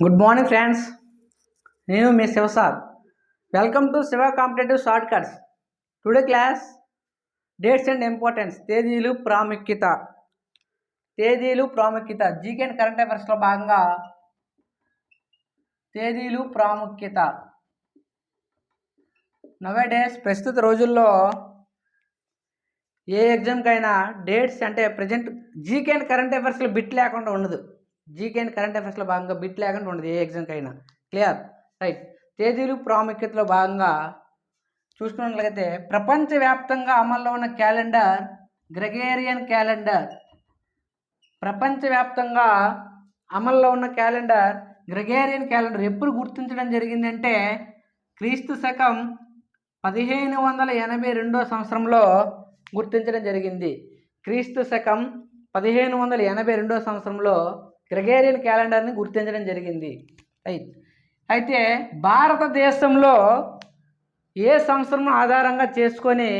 Good morning friends, నేను మీ Shivasad. Welcome to Shiva competitive shortcuts. Today class dates and importance, తేదీలు ప్రాముఖ్యత GK and current అఫైర్స్లో భాగంగా తేదీలు ప్రాముఖ్యత. నవేడేస్ ప్రస్తుత రోజుల్లో ఏ ఎగ్జామ్కైనా డేట్స్ అంటే ప్రజెంట్ జీకే అండ్ కరెంట్ అఫైర్స్లో బిట్ లేకుండా ఉండదు. జీకే అండ్ కరెంట్ అఫైర్స్లో భాగంగా బిట్ లేకుండా ఉండదు ఏ ఎగ్జామ్కైనా. క్లియర్? రైట్. తేదీలు ప్రాముఖ్యతలో భాగంగా చూసుకున్నట్లయితే ప్రపంచవ్యాప్తంగా అమల్లో ఉన్న క్యాలెండర్ గ్రెగేరియన్ క్యాలెండర్. ప్రపంచవ్యాప్తంగా అమల్లో ఉన్న క్యాలెండర్ గ్రెగేరియన్ క్యాలెండర్ ఎప్పుడు గుర్తించడం జరిగిందంటే క్రీస్తు శకం 1582 సంవత్సరంలో గుర్తించడం జరిగింది. క్రీస్తు శకం 1582 సంవత్సరంలో గ్రెగేరియన్ క్యాలెండర్ని గుర్తించడం జరిగింది. రైట్. అయితే భారతదేశంలో ఏ సంవత్సరం ఆధారంగా చేసుకొని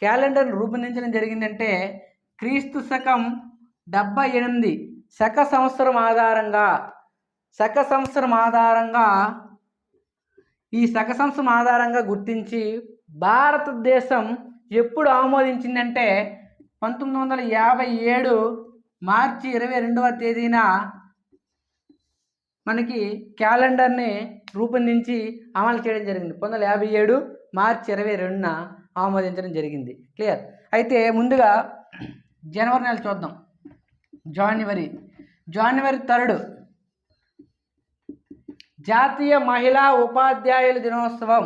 క్యాలెండర్ని రూపొందించడం జరిగిందంటే క్రీస్తు శకం 78 శక సంవత్సరం ఆధారంగా ఈ శక సంవత్సరం ఆధారంగా గుర్తించి భారతదేశం ఎప్పుడు ఆమోదించిందంటే 1957 మార్చి 22వ తేదీన మనకి క్యాలెండర్ని రూపొందించి అమలు చేయడం జరిగింది. 1957 మార్చి 22న ఆమోదించడం జరిగింది. క్లియర్? అయితే ముందుగా జనవరి నెల చూద్దాం. జనవరి 3 జాతీయ మహిళా ఉపాధ్యాయుల దినోత్సవం.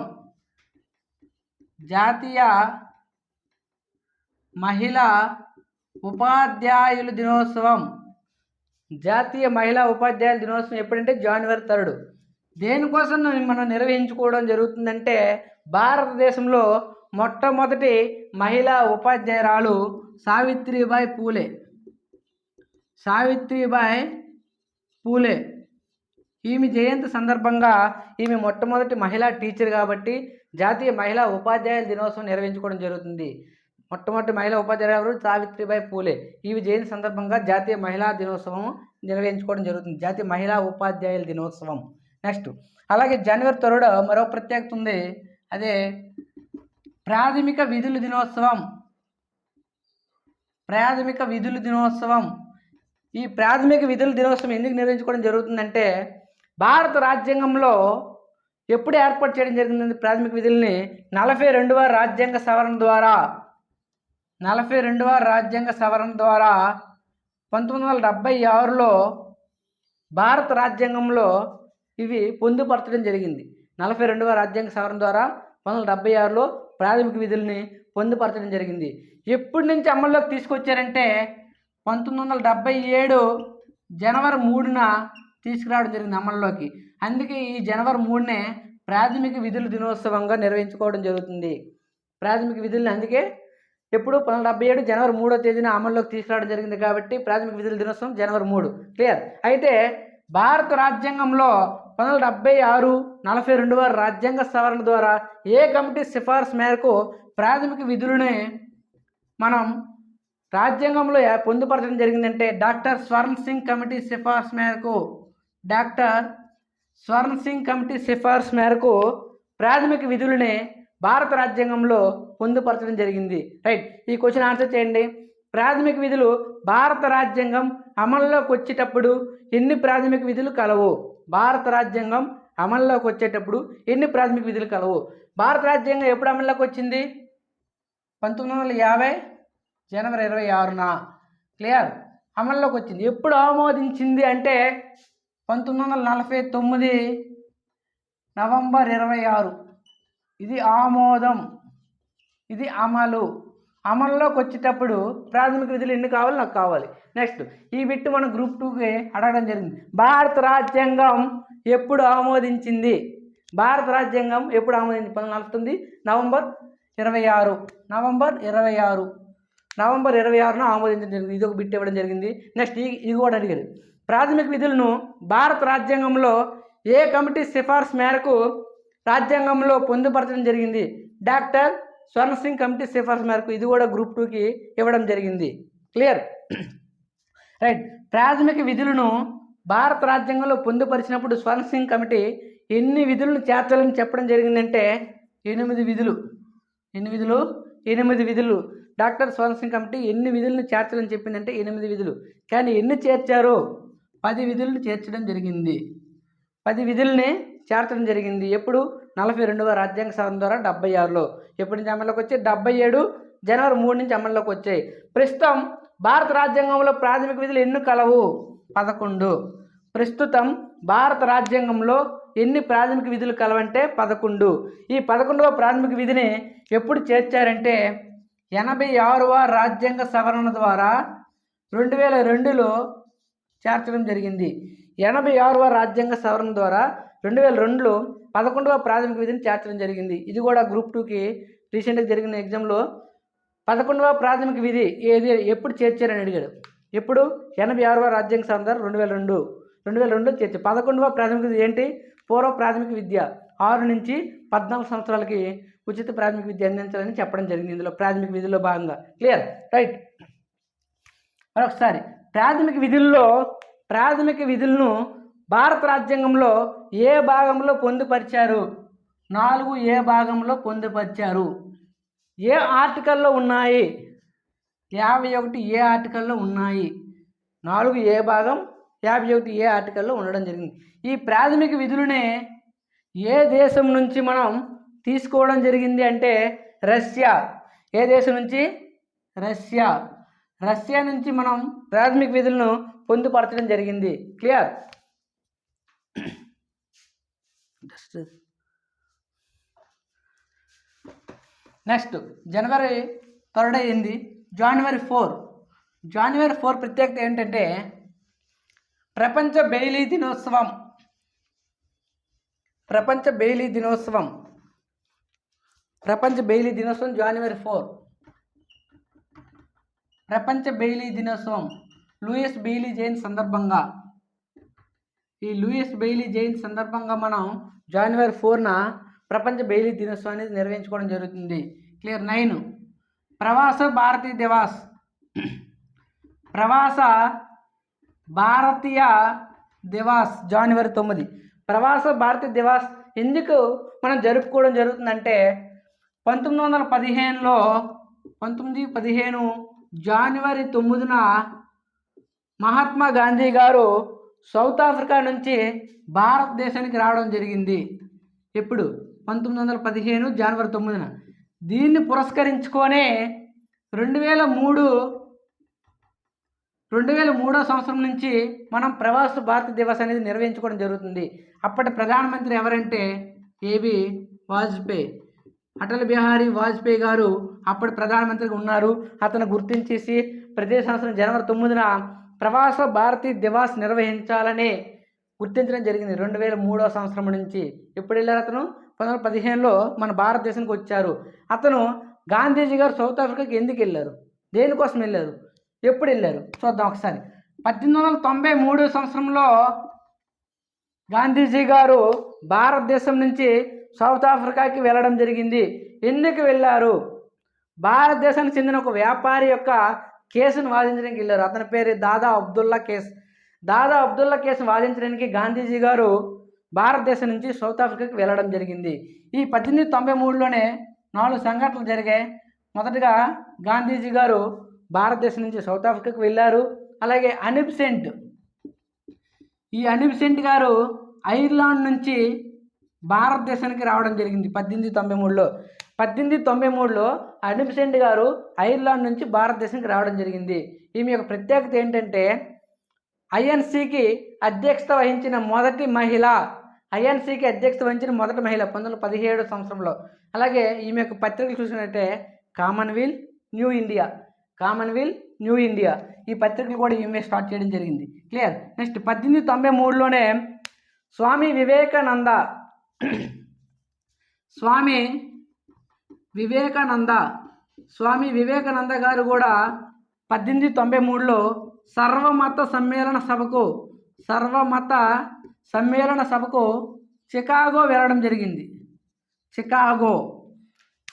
జాతీయ మహిళా ఉపాధ్యాయుల దినోత్సవం. జాతీయ మహిళా ఉపాధ్యాయుల దినోత్సవం ఎప్పుడంటే జనవరి 3. దేనికోసం మనం నిర్వహించుకోవడం జరుగుతుందంటే భారతదేశంలో మొట్టమొదటి మహిళా ఉపాధ్యాయురాలు సావిత్రిబాయి పూలే. ఈమె జయంతి సందర్భంగా ఈమె మొట్టమొదటి మహిళా టీచర్ కాబట్టి జాతీయ మహిళా ఉపాధ్యాయుల దినోత్సవం నిర్వహించుకోవడం జరుగుతుంది. మొట్టమొదటి మహిళా ఉపాధ్యాయురాలు సావిత్రిబాయి పూలే. ఈమె జయంతి సందర్భంగా జాతీయ మహిళా దినోత్సవం నిర్వహించుకోవడం జరుగుతుంది. జాతీయ మహిళా ఉపాధ్యాయుల దినోత్సవం. నెక్స్ట్ అలాగే జనవరి 3 మరో ప్రత్యేకత ఉంది. అదే ప్రాథమిక విధుల దినోత్సవం. ఈ ప్రాథమిక విధుల దినోత్సవం ఎందుకు నిర్వహించుకోవడం జరుగుతుందంటే భారత రాజ్యాంగంలో ఎప్పుడు ఏర్పాటు చేయడం జరిగిందంటే ప్రాథమిక విధుల్ని 42వ రాజ్యాంగ సవరణ ద్వారా 1976లో భారత రాజ్యాంగంలో ఇవి పొందుపరచడం జరిగింది. 42వ రాజ్యాంగ సవరణ ద్వారా 1976లో ప్రాథమిక విధుల్ని పొందుపరచడం జరిగింది. ఎప్పటి నుంచి అమల్లోకి తీసుకొచ్చారంటే 1977 జనవరి 3న తీసుకురావడం జరిగింది అమల్లోకి. అందుకే ఈ జనవరి 3నే ప్రాథమిక విధుల దినోత్సవంగా నిర్వహించుకోవడం జరుగుతుంది. ప్రాథమిక విధుల్ని అందుకే ఎప్పుడు 1977 జనవరి 3వ తేదీన అమల్లోకి తీసుకురావడం జరిగింది కాబట్టి ప్రాథమిక విధుల దినోత్సవం జనవరి 3. క్లియర్? అయితే భారత రాజ్యాంగంలో 1976 42వ రాజ్యాంగ సవరణ ద్వారా ఏ కమిటీ సిఫార్సు మేరకు ప్రాథమిక విధులని మనం రాజ్యాంగంలో పొందుపరచడం జరిగిందంటే డాక్టర్ స్వర్ణ సింగ్ కమిటీ సిఫార్సు మేరకు ప్రాథమిక విధులని భారత రాజ్యాంగంలో పొందుపరచడం జరిగింది. రైట్. ఈ క్వశ్చన్ ఆన్సర్ చేయండి. ప్రాథమిక విధులు భారత రాజ్యాంగం అమల్లోకి వచ్చేటప్పుడు ఎన్ని ప్రాథమిక విధులు కలవు? భారత రాజ్యాంగం అమల్లోకి వచ్చేటప్పుడు ఎన్ని ప్రాథమిక విధులు కలవు? భారత రాజ్యాంగం ఎప్పుడు అమల్లోకి వచ్చింది? 1950 జనవరి 26న. క్లియర్? అమల్లోకి వచ్చింది. ఎప్పుడు ఆమోదించింది అంటే 1949 నవంబర్ 26. ఇది ఆమోదం, ఇది అమల్లోకి వచ్చేటప్పుడు ప్రాథమిక విధులు ఎన్ని కావాలి? నాకు కావాలి. నెక్స్ట్ ఈ బిట్ మనం గ్రూప్ 2కి అడగడం జరిగింది. భారత రాజ్యాంగం ఎప్పుడు ఆమోదించింది? 1949 నవంబర్ 26. నవంబర్ 26న ఆమోదించడం జరిగింది. ఇది ఒక బిట్ ఇవ్వడం జరిగింది. నెక్స్ట్ ఇది కూడా అడిగాడు. ప్రాథమిక విధులను భారత రాజ్యాంగంలో ఏ కమిటీ సిఫార్సు మేరకు రాజ్యాంగంలో పొందుపరచడం జరిగింది? డాక్టర్ స్వర్ణ సింగ్ కమిటీ సిఫార్సు మేరకు. ఇది కూడా గ్రూప్ 2కి ఇవ్వడం జరిగింది. క్లియర్? రైట్. ప్రాథమిక విధులను భారత రాజ్యాంగంలో పొందుపరిచినప్పుడు స్వరణ్ సింగ్ కమిటీ ఎన్ని విధులను చేర్చాలని చెప్పడం జరిగిందంటే 8 విధులు. ఎన్ని విధులు? 8 విధులు. డాక్టర్ స్వరణ్ సింగ్ కమిటీ ఎన్ని విధులను చేర్చాలని చెప్పిందంటే 8 విధులు. కానీ ఎన్ని చేర్చారు? 10 విధులను చేర్చడం జరిగింది. 10 విధుల్ని చేర్చడం జరిగింది. ఎప్పుడు? 42వ రాజ్యాంగ సవరణ ద్వారా 76లో. ఎప్పటి నుంచి అమల్లోకి వచ్చాయి? 77 జనవరి 3 నుంచి అమల్లోకి వచ్చాయి. ప్రస్తుతం భారత రాజ్యాంగంలో ప్రాథమిక విధులు ఎన్ని కలవు? 11. ప్రస్తుతం భారత రాజ్యాంగంలో ఎన్ని ప్రాథమిక విధులు కలవంటే 11. ఈ 11వ ప్రాథమిక విధిని ఎప్పుడు చేర్చారంటే 86వ రాజ్యాంగ సవరణ ద్వారా 2002లో చేర్చడం జరిగింది. 86వ రాజ్యాంగ సవరణ ద్వారా 2002లో 11వ ప్రాథమిక విధిని చేర్చడం జరిగింది. ఇది కూడా గ్రూప్ 2కి రీసెంట్గా జరిగిన ఎగ్జామ్లో 11వ ప్రాథమిక విధి ఏది ఎప్పుడు చేర్చారని అడిగాడు. ఎప్పుడు? 86వ రాజ్యాంగ సవరణ ద్వారా 2002లో చేర్చారు. 11వ ప్రాథమిక విధి ఏంటి? పూర్వ ప్రాథమిక విద్య 6 నుంచి 14 సంవత్సరాలకి ఉచిత ప్రాథమిక విద్య అందించాలని చెప్పడం జరిగింది. ఇందులో ప్రాథమిక విధుల్లో భాగంగా. క్లియర్? రైట్. మరొకసారి ప్రాథమిక విధులను భారత రాజ్యాంగంలో ఏ భాగంలో పొందుపరిచారు? 4A భాగంలో పొందుపరిచారు. ఏ ఆర్టికల్లో ఉన్నాయి? 51A ఆర్టికల్లో ఉన్నాయి. 4A భాగం 51A ఆర్టికల్లో ఉండడం జరిగింది. ఈ ప్రాథమిక విధులనే ఏ దేశం నుంచి మనం తీసుకోవడం జరిగింది అంటే రష్యా. ఏ దేశం నుంచి? రష్యా నుంచి మనం ప్రాథమిక విధులను పొందుపరచడం జరిగింది. క్లియర్? నెక్స్ట్ జనవరి 3 అయింది. జనవరి 4 ప్రత్యేకత ఏంటంటే ప్రపంచ బెయిలీ దినోత్సవం. ప్రపంచ బెయిలీ దినోత్సవం జనవరి 4. ప్రపంచ బెయిలీ దినోత్సవం లూయిస్ బెయిలీ జయంతి సందర్భంగా. ఈ లూయిస్ బెయిలీ జయంతి సందర్భంగా మనం జనవరి 4న ప్రపంచ బెయిలీ దినోత్సవం అనేది నిర్వహించుకోవడం జరుగుతుంది. క్లియర్? 9 ప్రవాస భారతీయ దివాస్. ప్రవాస భారతీయ దివాస్ జనవరి 9. ప్రవాస భారతీయ దివాస్ ఎందుకు మనం జరుపుకోవడం జరుగుతుందంటే 1915 జనవరి 9న మహాత్మా గాంధీ గారు సౌత్ ఆఫ్రికా నుంచి భారతదేశానికి రావడం జరిగింది. ఎప్పుడు? 1915 జనవరి 9న. దీన్ని పురస్కరించుకొనే 2003 సంవత్సరం నుంచి మనం ప్రవాస భారతీయ దివస్ అనేది నిర్వహించుకోవడం జరుగుతుంది. అప్పటి ప్రధానమంత్రి ఎవరంటే ఏబి వాజ్పేయి. అటల్ బిహారీ వాజ్పేయి గారు అప్పటి ప్రధానమంత్రిగా ఉన్నారు. అతను గుర్తించేసి ప్రతి సంవత్సరం జనవరి 9న ప్రవాస భారతీయ దివాస్ నిర్వహించాలని గుర్తించడం జరిగింది. 2003 సంవత్సరం నుంచి. ఎప్పుడు వెళ్ళారు అతను? 1915లో మన భారతదేశానికి వచ్చారు. అతను గాంధీజీ గారు సౌత్ ఆఫ్రికాకి ఎందుకు వెళ్ళారు? దేనికోసం వెళ్ళారు? ఎప్పుడు వెళ్ళారు? చూద్దాం ఒకసారి. 1893 సంవత్సరంలో గాంధీజీ గారు భారతదేశం నుంచి సౌత్ ఆఫ్రికాకి వెళ్ళడం జరిగింది. ఎందుకు వెళ్ళారు? భారతదేశానికి చెందిన ఒక వ్యాపారి యొక్క కేసును వాదించడానికి వెళ్ళారు. అతని పేరు దాదా అబ్దుల్లా కేసు. దాదా అబ్దుల్లా కేసును వాదించడానికి గాంధీజీ గారు భారతదేశం నుంచి సౌత్ ఆఫ్రికాకి వెళ్ళడం జరిగింది. ఈ 1893లోనే 4 సంఘటనలు జరిగాయి. మొదటగా గాంధీజీ గారు భారతదేశం నుంచి సౌత్ ఆఫ్రికాకి వెళ్ళారు. అలాగే ఈ అనిబిసెంట్ గారు ఐర్లాండ్ నుంచి భారతదేశానికి రావడం జరిగింది 1893లో. 1893లో అనిబిసెంట్ గారు ఐర్లాండ్ నుంచి భారతదేశానికి రావడం జరిగింది. ఈమె యొక్క ప్రత్యేకత ఏంటంటే ఐఎన్సీకి అధ్యక్షత వహించిన మొదటి మహిళ. 1917 సంవత్సరంలో. అలాగే ఈమె యొక్క పత్రికలు చూసినట్టే కామన్వెల్త్ న్యూ ఇండియా ఈ పత్రికలు కూడా ఈమె స్టార్ట్ చేయడం జరిగింది. క్లియర్? నెక్స్ట్ 1893లోనే స్వామి వివేకానంద గారు కూడా 1893లో సర్వమత సమ్మేళన సభకు చికాగో వెళ్ళడం జరిగింది.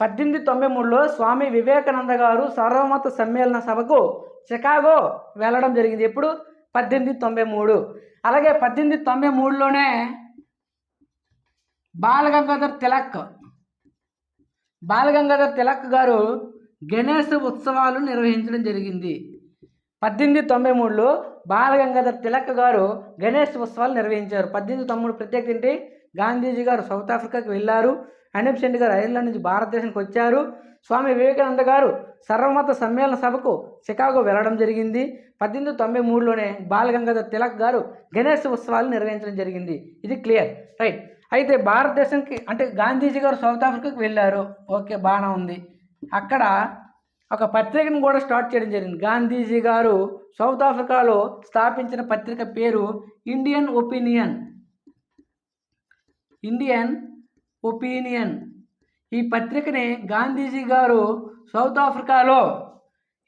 1893లో స్వామి వివేకానంద గారు సర్వమత సమ్మేళన సభకు చికాగో వెళ్ళడం జరిగింది. ఎప్పుడు? 1893. అలాగే 1893లోనే బాలగంగాధర్ తిలక్ గారు గణేష్ ఉత్సవాలు నిర్వహించడం జరిగింది. 1893లో బాలగంగాధర్ తిలక్ గారు గణేష్ ఉత్సవాలు నిర్వహించారు. 1893 ప్రత్యేకత ఏంటి? గాంధీజీ గారు సౌత్ ఆఫ్రికాకి వెళ్ళారు. అనూప్ సెంట్ గారు ఐర్లాండ్ నుంచి భారతదేశానికి వచ్చారు. స్వామి వివేకానంద గారు సర్వమత సమ్మేళన సభకు చికాగో వెళ్ళడం జరిగింది. 1893లోనే బాలగంగాధర్ తిలక్ గారు గణేష్ ఉత్సవాలు నిర్వహించడం జరిగింది. ఇది క్లియర్, రైట్. అయితే భారతదేశానికి అంటే గాంధీజీ గారు సౌత్ ఆఫ్రికాకి వెళ్ళారు, ఓకే, బాగానే ఉంది. అక్కడ ఒక పత్రికను కూడా స్టార్ట్ చేయడం జరిగింది. గాంధీజీ గారు సౌత్ ఆఫ్రికాలో స్థాపించిన పత్రిక పేరు ఇండియన్ ఒపీనియన్. ఈ పత్రికని గాంధీజీ గారు సౌత్ ఆఫ్రికాలో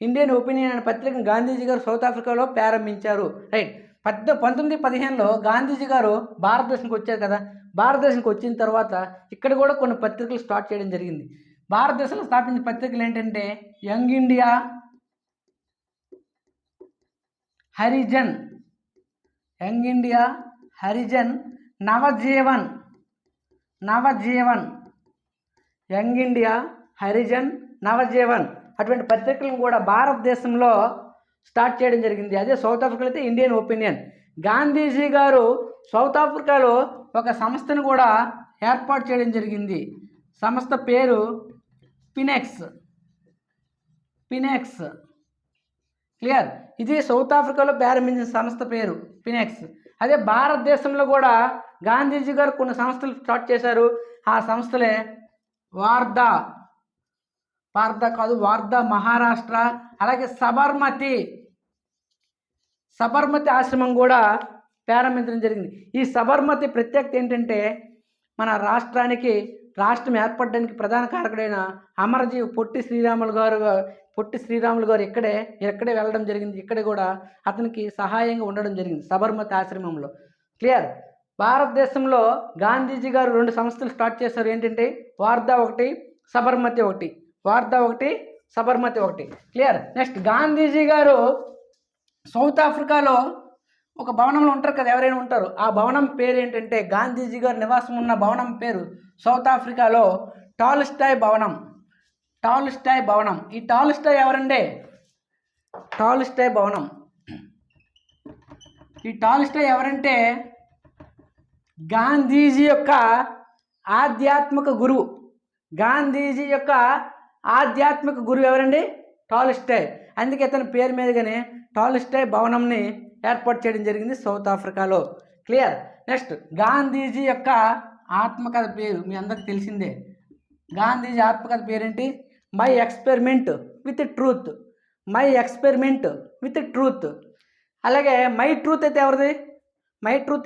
ఇండియన్ ఒపీనియన్ అనే పత్రికను గాంధీజీ గారు సౌత్ ఆఫ్రికాలో ప్రారంభించారు, రైట్. 1915లో గాంధీజీ గారు భారతదేశానికి వచ్చారు కదా. భారతదేశానికి వచ్చిన తర్వాత ఇక్కడ కూడా కొన్ని పత్రికలు స్టార్ట్ చేయడం జరిగింది. భారతదేశంలో స్థాపించిన పత్రికలు ఏంటంటే young India, Harijan, Navjivan, young India, Harijan, Navjivan అటువంటి పత్రికలను కూడా భారతదేశంలో స్టార్ట్ చేయడం జరిగింది. అదే సౌత్ ఆఫ్రికాలో అయితే ఇండియన్ ఒపీనియన్. గాంధీజీ గారు సౌత్ ఆఫ్రికాలో ఒక సంస్థను కూడా ఏర్పాటు చేయడం జరిగింది. సంస్థ పేరు పినెక్స్. క్లియర్? ఇది సౌత్ ఆఫ్రికాలో ప్రారంభించిన సంస్థ పేరు పినెక్స్. అదే భారతదేశంలో కూడా గాంధీజీ గారు కొన్ని సంస్థలు స్టార్ట్ చేశారు. ఆ సంస్థలే వార్ధా మహారాష్ట్ర, అలాగే సబర్మతి ఆశ్రమం కూడా ప్రారంభించడం జరిగింది. ఈ సబర్మతి ప్రత్యేకత ఏంటంటే మన రాష్ట్రం ఏర్పడడానికి ప్రధాన కారకుడైన అమరజీవి పొట్టి శ్రీరాములు గారు ఇక్కడే వెళ్ళడం జరిగింది. ఇక్కడ కూడా అతనికి సహాయంగా ఉండడం జరిగింది సబర్మతి ఆశ్రమంలో. క్లియర్? భారతదేశంలో గాంధీజీ గారు 2 సంస్థలు స్టార్ట్ చేశారు. ఏంటంటే వార్ధా ఒకటి, సబర్మతి ఒకటి. క్లియర్? నెక్స్ట్, గాంధీజీ గారు సౌత్ ఆఫ్రికాలో ఒక భవనంలో ఉంటారు కదా, ఎవరైనా ఉంటారు. ఆ భవనం పేరు ఏంటంటే గాంధీజీ గారు నివాసం ఉన్న భవనం పేరు సౌత్ ఆఫ్రికాలో టాల్స్టాయ్ భవనం. ఈ టాల్స్టాయ్ ఎవరండి? ఈ టాల్స్టాయ్ ఎవరంటే గాంధీజీ యొక్క ఆధ్యాత్మిక గురువు ఎవరండి? టాల్స్టాయ్. అందుకే ఇతని పేరు మీదుగానే టాల్స్టాయ్ భవనంని ఏర్పాటు చేయడం జరిగింది సౌత్ ఆఫ్రికాలో. క్లియర్? నెక్స్ట్, గాంధీజీ యొక్క ఆత్మకథ పేరు మీ అందరికి తెలిసిందే. గాంధీజీ ఆత్మకథ పేరేంటి? My experiment with truth. అలాగే మై ట్రూత్ అయితే ఎవరిది?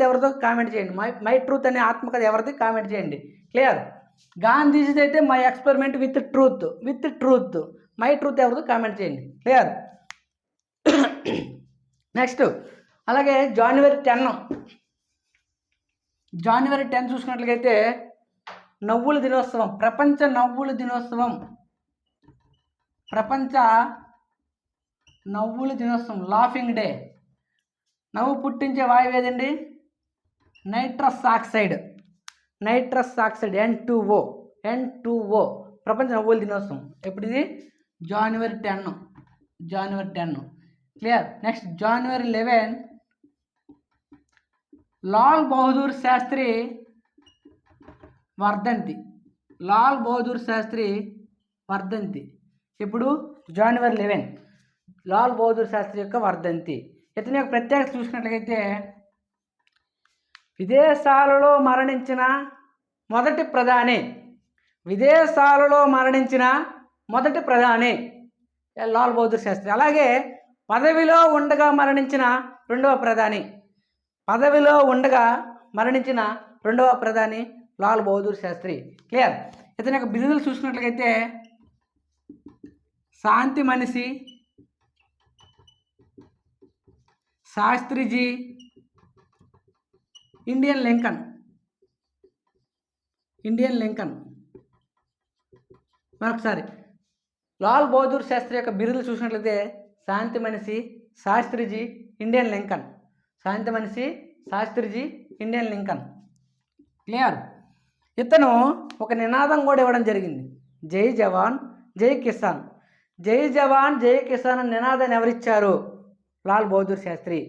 ఎవరిదో కామెంట్ చేయండి. మై ట్రూత్ అనే ఆత్మకథ ఎవరిది? కామెంట్ చేయండి. క్లియర్? గాంధీజీది అయితే my experiment with truth. My truth ఎవరిదో కామెంట్ చేయండి. క్లియర్? నెక్స్ట్, అలాగే జనవరి 10 చూసుకున్నట్లయితే నవ్వుల దినోత్సవం, ప్రపంచ నవ్వుల దినోత్సవం, లాఫింగ్ డే. నవ్వు పుట్టించే వాయువు ఏదండి? Nitrous oxide, N2O. ప్రపంచ నవ్వుల దినోత్సవం ఎప్పుడు? ఇది జనవరి 10. క్లియర్? నెక్స్ట్, జనవరి 11 లాల్ బహదూర్ శాస్త్రి వర్ధంతి. ఇప్పుడు జనవరి 11 లాల్ బహదూర్ శాస్త్రి యొక్క వర్ధంతి. ఇతని యొక్క ప్రత్యేకత చూసుకున్నట్లయితే విదేశాలలో మరణించిన మొదటి ప్రధాని లాల్ బహదూర్ శాస్త్రి. అలాగే పదవిలో ఉండగా మరణించిన రెండవ ప్రధాని లాల్ బహదూర్ శాస్త్రి. క్లియర్? ఇతని యొక్క బిరుదులు చూసుకున్నట్లయితే శాంతి మనిషి, శాస్త్రిజీ, ఇండియన్ లింకన్. మరొకసారి లాల్ బహదూర్ శాస్త్రి యొక్క బిరుదులు చూసినట్లయితే శాంతి మనిషి, శాస్త్రిజీ, ఇండియన్ లింకన్. శాంతి మనిషి, శాస్త్రిజీ, ఇండియన్ లింకన్. క్లియర్. ఇతను ఒక నినాదం కూడా ఇవ్వడం జరిగింది, జై జవాన్ జై కిసాన్. జై జవాన్ జై కిసాన్ అనే నినాదాన్ని ఎవరిచ్చారు? లాల్ బహదూర్ శాస్త్రి.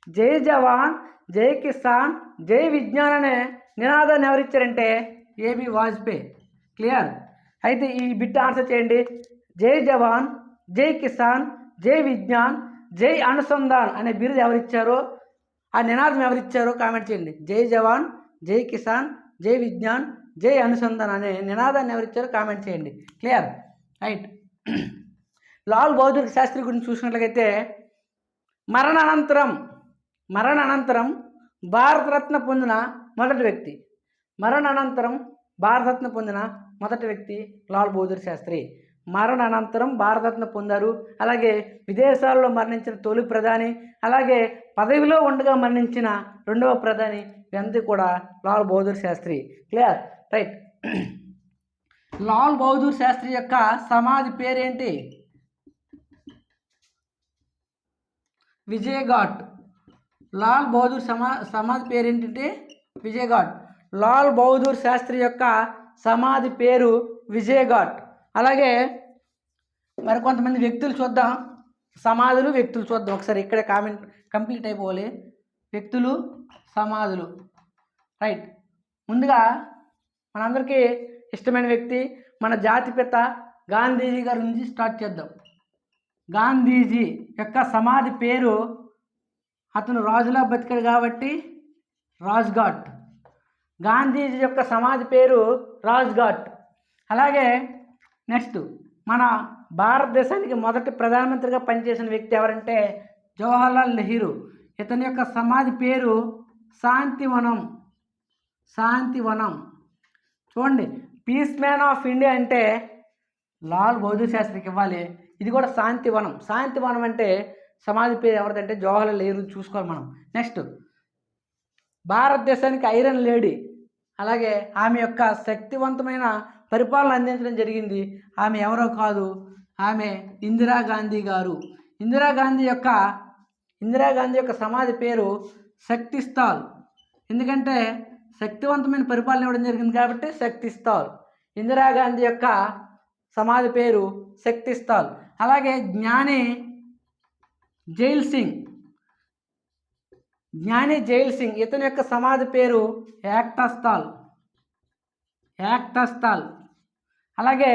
జై జవాన్ జై కిసాన్ జై విజ్ఞాన్ అనే నినాదాన్ని ఎవరిచ్చారంటే ఏబి వాజ్పేయి. క్లియర్. అయితే ఈ బిట్ ఆన్సర్ చేయండి. జై జవాన్ జై కిసాన్ జై విజ్ఞాన్ జై అనుసంధాన్ అనే బిరుదు ఎవరిచ్చారో, ఆ నినాదం ఎవరిచ్చారో కామెంట్ చేయండి. జై జవాన్ జై కిసాన్ జై విజ్ఞాన్ జై అనుసంధాన్ అనే నినాదాన్ని ఎవరిచ్చారో కామెంట్ చేయండి. క్లియర్. రైట్. లాల్ బహదూర్ శాస్త్రి గురించి చూసినట్లయితే మరణానంతరం భారతరత్న పొందిన మొదటి వ్యక్తి. మరణానంతరం భారతరత్న పొందిన మొదటి వ్యక్తి లాల్ బహదూర్ శాస్త్రి. మరణానంతరం భారతరత్న పొందారు. అలాగే విదేశాల్లో మరణించిన తొలి ప్రధాని, అలాగే పదవిలో ఉండగా మరణించిన రెండవ ప్రధాని, ఇవన్నీ కూడా లాల్ బహదూర్ శాస్త్రి. క్లియర్. రైట్. లాల్ బహదూర్ శాస్త్రి యొక్క సమాధి పేరేంటి? విజయఘాట్. లాల్ బహదూర్ సమాధి పేరేంటంటే విజయఘాట్. లాల్ బహదూర్ శాస్త్రి యొక్క సమాధి పేరు విజయఘాట్. అలాగే మరికొంతమంది వ్యక్తులు చూద్దాం. సమాధులు, వ్యక్తులు చూద్దాం ఒకసారి. ఇక్కడే కామెంట్ కంప్లీట్ అయిపోవాలి. వ్యక్తులు, సమాధులు. రైట్. ముందుగా మనందరికీ ఇష్టమైన వ్యక్తి మన జాతిపిత గాంధీజీ గారి నుంచి స్టార్ట్ చేద్దాం. గాంధీజీ యొక్క సమాధి పేరు, అతను రాజులా బతికాడు కాబట్టి రాజ్ఘాట్. గాంధీజీ యొక్క సమాధి పేరు రాజ్ఘాట్. అలాగే నెక్స్ట్ మన భారతదేశానికి మొదటి ప్రధానమంత్రిగా పనిచేసిన వ్యక్తి ఎవరంటే జవహర్లాల్ నెహ్రూ. ఇతని యొక్క సమాధి పేరు శాంతివనం. శాంతివనం. చూడండి, పీస్ మ్యాన్ ఆఫ్ ఇండియా అంటే లాల్ బహదూర్ శాస్త్రికి ఇవ్వాలి. ఇది కూడా శాంతివనం. శాంతివనం అంటే సమాధి పేరు ఎవరిదంటే జవహర్లాల్ నెహ్రూ. చూసుకోవాలి మనం. నెక్స్ట్ భారతదేశానికి ఐరన్ లేడీ. అలాగే ఆమె యొక్క శక్తివంతమైన పరిపాలన అందించడం జరిగింది. ఆమె ఎవరో కాదు, ఆమె ఇందిరాగాంధీ గారు. ఇందిరాగాంధీ యొక్క సమాధి పేరు శక్తి స్థల్. ఎందుకంటే శక్తివంతమైన పరిపాలన ఇవ్వడం జరిగింది కాబట్టి శక్తి స్థల్. ఇందిరాగాంధీ యొక్క సమాధి పేరు శక్తి స్థల్. అలాగే జ్ఞాని జైల్ సింగ్. ఇతని యొక్క సమాధి పేరు ఏక్తా స్థల్. అలాగే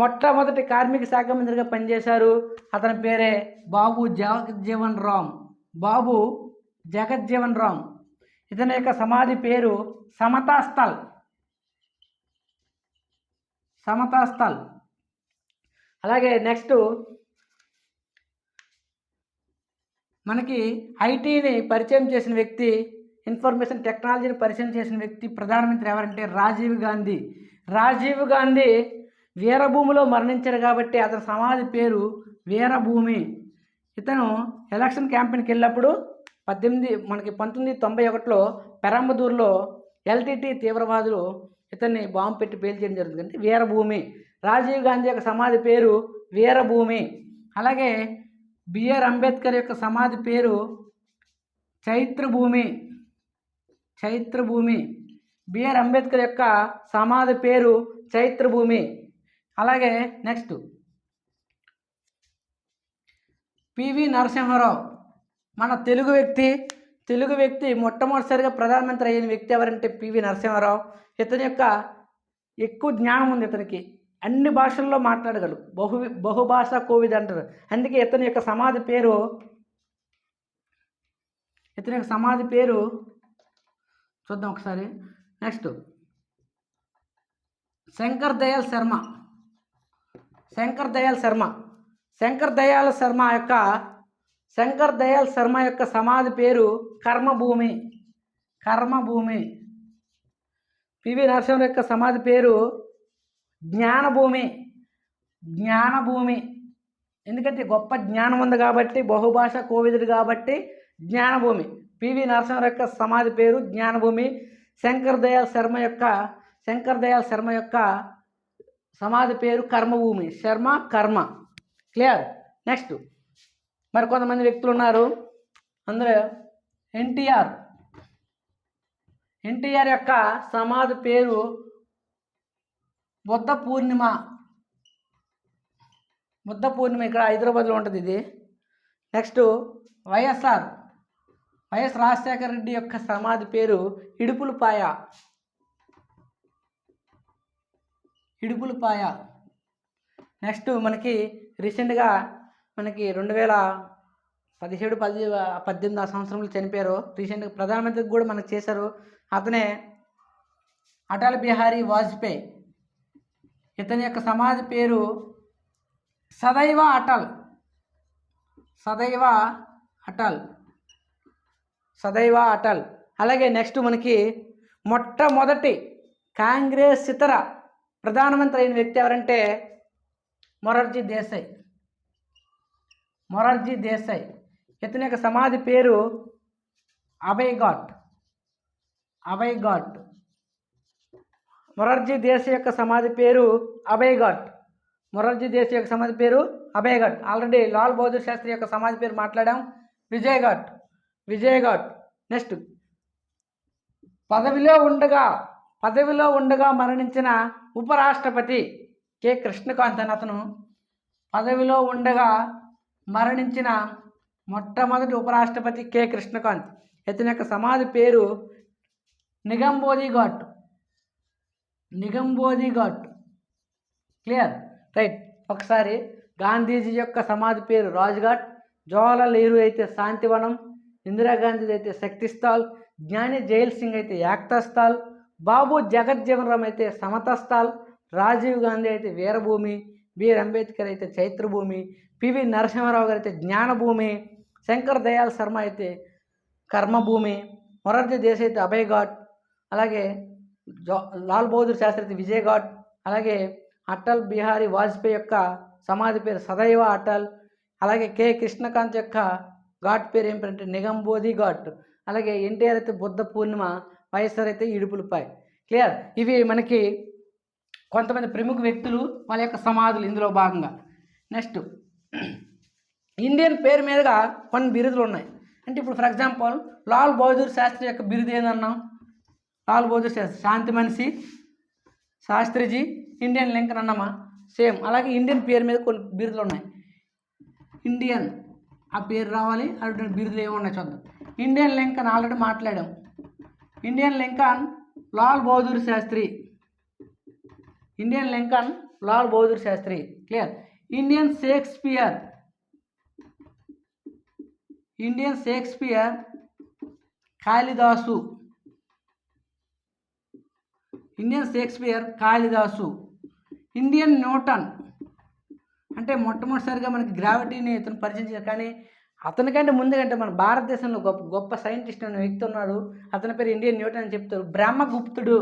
మొట్టమొదటి కార్మిక శాఖ మంత్రిగా పనిచేశారు. అతని పేరే బాబు జగజ్జీవన్ రామ్. ఇతని యొక్క సమాధి పేరు సమతా స్థల్. అలాగే నెక్స్ట్ మనకి ఐటీని పరిచయం చేసిన వ్యక్తి, ఇన్ఫర్మేషన్ టెక్నాలజీని పరిచయం చేసిన వ్యక్తి ప్రధానమంత్రి ఎవరంటే రాజీవ్ గాంధీ వీరభూమిలో మరణించారు కాబట్టి అతని సమాధి పేరు వీరభూమి. ఇతను ఎలక్షన్ క్యాంపెయిన్కి వెళ్ళినప్పుడు 1991లో పెరంబదూర్లో ఎల్టీటీ తీవ్రవాదులు ఇతన్ని బాంబు పెట్టి పేల్చేయడం జరుగుతుంది. వీరభూమి. రాజీవ్ గాంధీ యొక్క సమాధి పేరు వీరభూమి. అలాగే బిఆర్ అంబేద్కర్ యొక్క సమాధి పేరు చైత్రభూమి. బిఆర్ అంబేద్కర్ యొక్క సమాధి పేరు చైత్రభూమి. అలాగే నెక్స్ట్ పివి నరసింహారావు. మన తెలుగు వ్యక్తి మొట్టమొదటిసారిగా ప్రధానమంత్రి అయిన వ్యక్తి ఎవరంటే పివి నరసింహారావు. ఇతని యొక్క ఎక్కువ జ్ఞానం ఉంది. ఇతనికి అన్ని భాషల్లో మాట్లాడగలరు. బహుభాషా కోవిద్ అంటారు. అందుకే ఇతని యొక్క సమాధి పేరు చూద్దాం ఒకసారి. నెక్స్ట్ శంకర్ దయాళ్ శర్మ యొక్క సమాధి పేరు కర్మభూమి. పివి నరసింహ యొక్క సమాధి పేరు జ్ఞానభూమి. ఎందుకంటే గొప్ప జ్ఞానం ఉంది కాబట్టి, బహుభాష కోవిదుడు కాబట్టి జ్ఞానభూమి. పివి నరసింహ యొక్క సమాధి పేరు జ్ఞానభూమి. శంకర్ దయాళ్ శర్మ యొక్క సమాధి పేరు కర్మభూమి. కర్మ. క్లియర్. నెక్స్ట్ మరి కొంతమంది వ్యక్తులు ఉన్నారు. అందులో ఎన్టీఆర్ యొక్క సమాధి పేరు బుద్ధ పూర్ణిమ. ఇక్కడ హైదరాబాద్లో ఉంటుంది ఇది. నెక్స్ట్ వైఎస్ రాజశేఖర రెడ్డి యొక్క సమాధి పేరు ఇడుపులపాయ. నెక్స్ట్ మనకి రీసెంట్గా మనకి 2017-18 సంవత్సరంలో చనిపోయారు. రీసెంట్గా ప్రధానమంత్రికి కూడా మనకు చేశారు. అతనే అటల్ బిహారీ వాజ్పేయి. ఇతని యొక్క సమాధి పేరు సదైవ అటల్. అలాగే నెక్స్ట్ మనకి మొట్టమొదటి కాంగ్రెస్ ఇతర ప్రధానమంత్రి అయిన వ్యక్తి ఎవరంటే మొరార్జీ దేశాయ్. ఇతని యొక్క సమాధి పేరు అభయ్ ఘాట్. మొరార్జీ దేశాయ్ యొక్క సమాధి పేరు అభయ్ ఘాట్. ఆల్రెడీ లాల్ బహదూర్ శాస్త్రి యొక్క సమాధి పేరు మాట్లాడాం, విజయ్ ఘాట్. నెక్స్ట్ పదవిలో ఉండగా మరణించిన ఉపరాష్ట్రపతి కె కృష్ణకాంత్ అని అతను. పదవిలో ఉండగా మరణించిన మొట్టమొదటి ఉపరాష్ట్రపతి కె కృష్ణకాంత్. ఇతని యొక్క సమాధి పేరు నిగంబోధి ఘాట్. Clear, right. ఒకసారి గాంధీజీ యొక్క సమాధి పేరు రాజ్ఘాట్, జవహర్లాల్ నెహ్రూ అయితే శాంతివనం, ఇందిరాగాంధీ అయితే శక్తిస్థల్, జ్ఞాని జైల్ సింగ్ అయితే ఏక్తా స్థల్, బాబు జగజ్జీవన్ రామ్ అయితే సమతా స్థల్, రాజీవ్ గాంధీ అయితే వీరభూమి, బిఆర్ అంబేద్కర్ అయితే చైత్రభూమి, పివి నరసింహారావు గారు అయితే జ్ఞానభూమి, శంకర్ దయాళ్ శర్మ అయితే కర్మభూమి, మొరార్జీ దేశాయ్ అయితే అభయ్ ఘాట్, అలాగే లాల్ బహదూర్ శాస్త్రి అయితే విజయ్ ఘాట్, అలాగే అటల్ బిహారీ వాజ్పేయి యొక్క సమాధి పేరు సదైవ అటల్, అలాగే కె కృష్ణకాంత్ యొక్క ఘాట్ పేరు ఏమిటంటే నిగంబోధి ఘాట్, అలాగే ఎన్టీఆర్ అయితే బుద్ధ పూర్ణిమ, వైఎస్ఆర్ అయితే ఇడుపులపాయ. క్లియర్. ఇవి మనకి కొంతమంది ప్రముఖ వ్యక్తులు వాళ్ళ యొక్క సమాధులు ఇందులో భాగంగా. నెక్స్ట్ ఇండియన్ పేరు మీదుగా కొన్ని బిరుదులు ఉన్నాయి. అంటే ఇప్పుడు ఫర్ ఎగ్జాంపుల్ లాల్ బహదూర్ శాస్త్రి యొక్క బిరుదు ఏదన్నాం, లాల్ బహదూర్ శాస్త్రి శాంతి మనిషి శాస్త్రిజీ, ఇండియన్ లింకన్ అన్నామా, సేమ్. అలాగే ఇండియన్ పేరు మీద కొన్ని బిరుదులు ఉన్నాయి. ఇండియన్ ఆ పేరు రావాలి, అటువంటి బిరుదులు ఏమున్నాయి చూద్దాం. ఇండియన్ లింకన్ ఆల్రెడీ మాట్లాడాం. Indian Lincoln Lal Bahadur Shastri. Clear. Indian Shakespeare Kalidasa. Indian Newton అంటే మొట్టమొదటిసారిగా మనకి గ్రావిటీని ఇతను పరిచయం చేశారు. కానీ అతనికంటే ముందుకంటే మన భారతదేశంలో గొప్ప సైంటిస్ట్ అనే వ్యక్తి ఉన్నాడు. అతని పేరు ఇండియన్ న్యూటన్ అని చెప్తారు. బ్రహ్మగుప్తుడు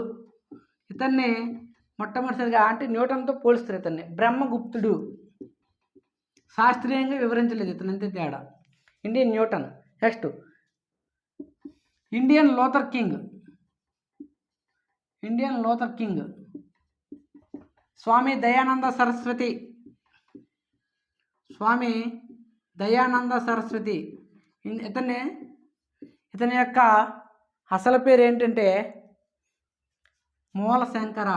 ఇతన్ని మొట్టమొదటిసారిగా, అంటే న్యూటన్తో పోలుస్తారు ఇతన్ని. బ్రహ్మగుప్తుడు శాస్త్రీయంగా వివరించలేదు ఇతను, అంతే తేడా. Indian Newton. Next Indian Luther King. Swami Dayananda Saraswati. ఇతని యొక్క అసలు పేరు ఏంటంటే మూలశంకర.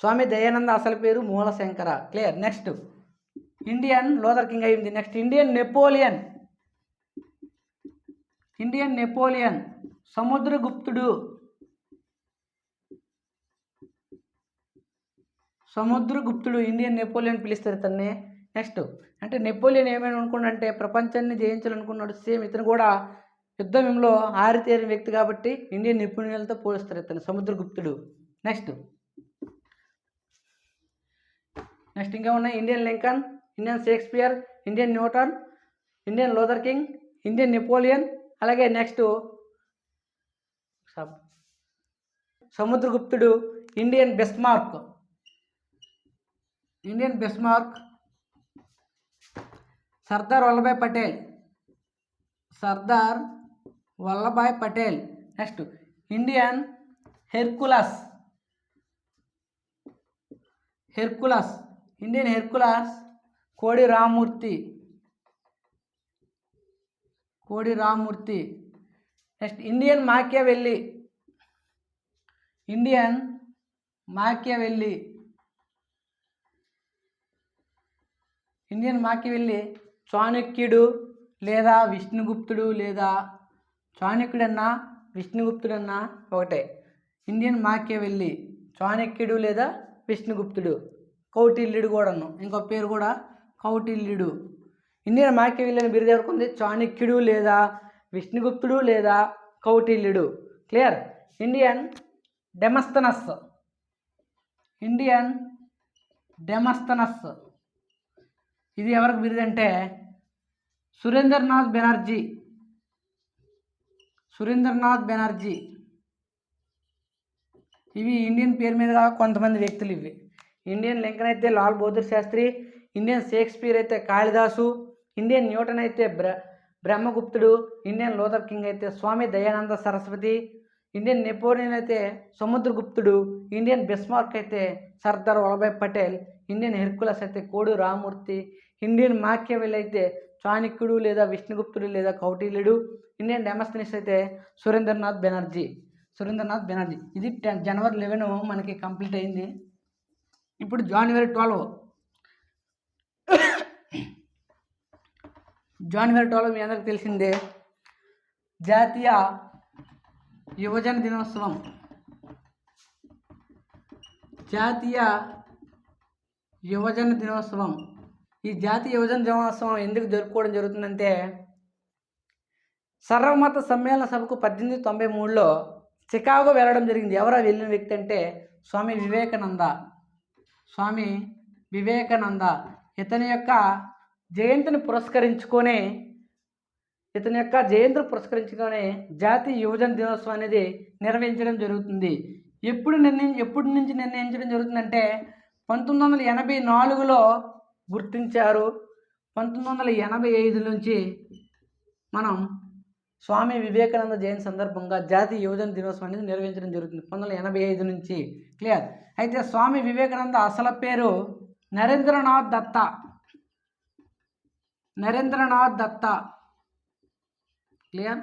స్వామి దయానంద అసలు పేరు Moolshankar. Clear. Next Indian Luther King అయింది. నెక్స్ట్ ఇండియన్ నెపోలియన్ సముద్రగుప్తుడు. ఇండియన్ నెపోలియన్ పిలుస్తారు ఇతన్ని. నెక్స్ట్ అంటే నెపోలియన్ ఏమైనా అనుకున్నాడంటే ప్రపంచాన్ని జయించాలనుకున్నాడు. సేమ్ ఇతను కూడా యుద్ధంలో ఆరితేరిన వ్యక్తి కాబట్టి ఇండియన్ నిపుణులతో పోలుస్తారు ఇతను, సముద్రగుప్తుడు. నెక్స్ట్ ఇంకా ఉన్నాయి Indian Lincoln, Indian Shakespeare, Indian Newton, Indian Luther King, Indian Napoleon. అలాగే నెక్స్ట్ సముద్రగుప్తుడు, Indian Bismarck, Sardar Vallabhbhai Patel. Next Indian Hercules. Indian Hercules Kodi Rammurthy. Next Indian మాకియవెల్లి చాణక్యుడు లేదా విష్ణుగుప్తుడు లేదా చాణక్యుడన్నా విష్ణుగుప్తుడన్నా ఒకటే. ఇండియన్ మాకియవెల్లి చాణక్యుడు లేదా విష్ణుగుప్తుడు. కౌటిల్యుడు కూడాను, ఇంకో పేరు కూడా కౌటిల్యుడు. ఇండియన్ మాకియవెల్లి అని బిరుదు ఎవరికి చాణక్యుడు లేదా విష్ణుగుప్తుడు లేదా కౌటిల్యుడు. క్లియర్. ఇండియన్ డెమస్తనస్ ఇది ఎవరికి బిరుదు అంటే సురేంద్రనాథ్ బెనర్జీ. ఇవి ఇండియన్ పేరు మీద కొంతమంది వ్యక్తులు. ఇవి ఇండియన్ లింకన్ అయితే లాల్ బహదూర్ శాస్త్రి, ఇండియన్ షేక్స్పియర్ అయితే కాళిదాసు, ఇండియన్ న్యూటన్ అయితే బ్రహ్మగుప్తుడు, ఇండియన్ లూథర్ కింగ్ అయితే స్వామి దయానంద సరస్వతి, ఇండియన్ నెపోలియన్ అయితే సముద్రగుప్తుడు, ఇండియన్ బిస్మార్క్ అయితే సర్దార్ వల్లభాయ్ పటేల్, ఇండియన్ హెర్కులస్ అయితే కోడి రామ్మూర్తి, ఇండియన్ మాకియవెల్లి అయితే చాణక్యుడు లేదా విష్ణుగుప్తుడు లేదా కౌటిల్యుడు, ఇండియన్ డెమస్తనస్ అయితే సురేంద్రనాథ్ బెనర్జీ. ఇది జనవరి 11 మనకి కంప్లీట్ అయింది. ఇప్పుడు జనవరి 12 మీ అందరికి తెలిసిందే, జాతీయ యువజన దినోత్సవం. ఈ జాతీయ యువజన దినోత్సవం ఎందుకు జరుపుకోవడం జరుగుతుందంటే సర్వమత సమ్మేళన సభకు 1893లో చికాగో వెళ్ళడం జరిగింది. ఎవరా వెళ్ళిన వ్యక్తి అంటే స్వామి వివేకానంద. ఇతని యొక్క జయంతిని పురస్కరించుకొని జాతీయ యువజన దినోత్సవం అనేది నిర్వహించడం జరుగుతుంది. ఎప్పటి నుంచి నిర్ణయించడం జరుగుతుందంటే 1984లో గుర్తించారు. 1985 నుంచి మనం స్వామి వివేకానంద జయంతి సందర్భంగా జాతీయ యువజన దినోత్సవం అనేది నిర్వహించడం జరుగుతుంది 1985 నుంచి. క్లియర్. అయితే స్వామి వివేకానంద అసలు పేరు నరేంద్రనాథ్ దత్తా. క్లియర్.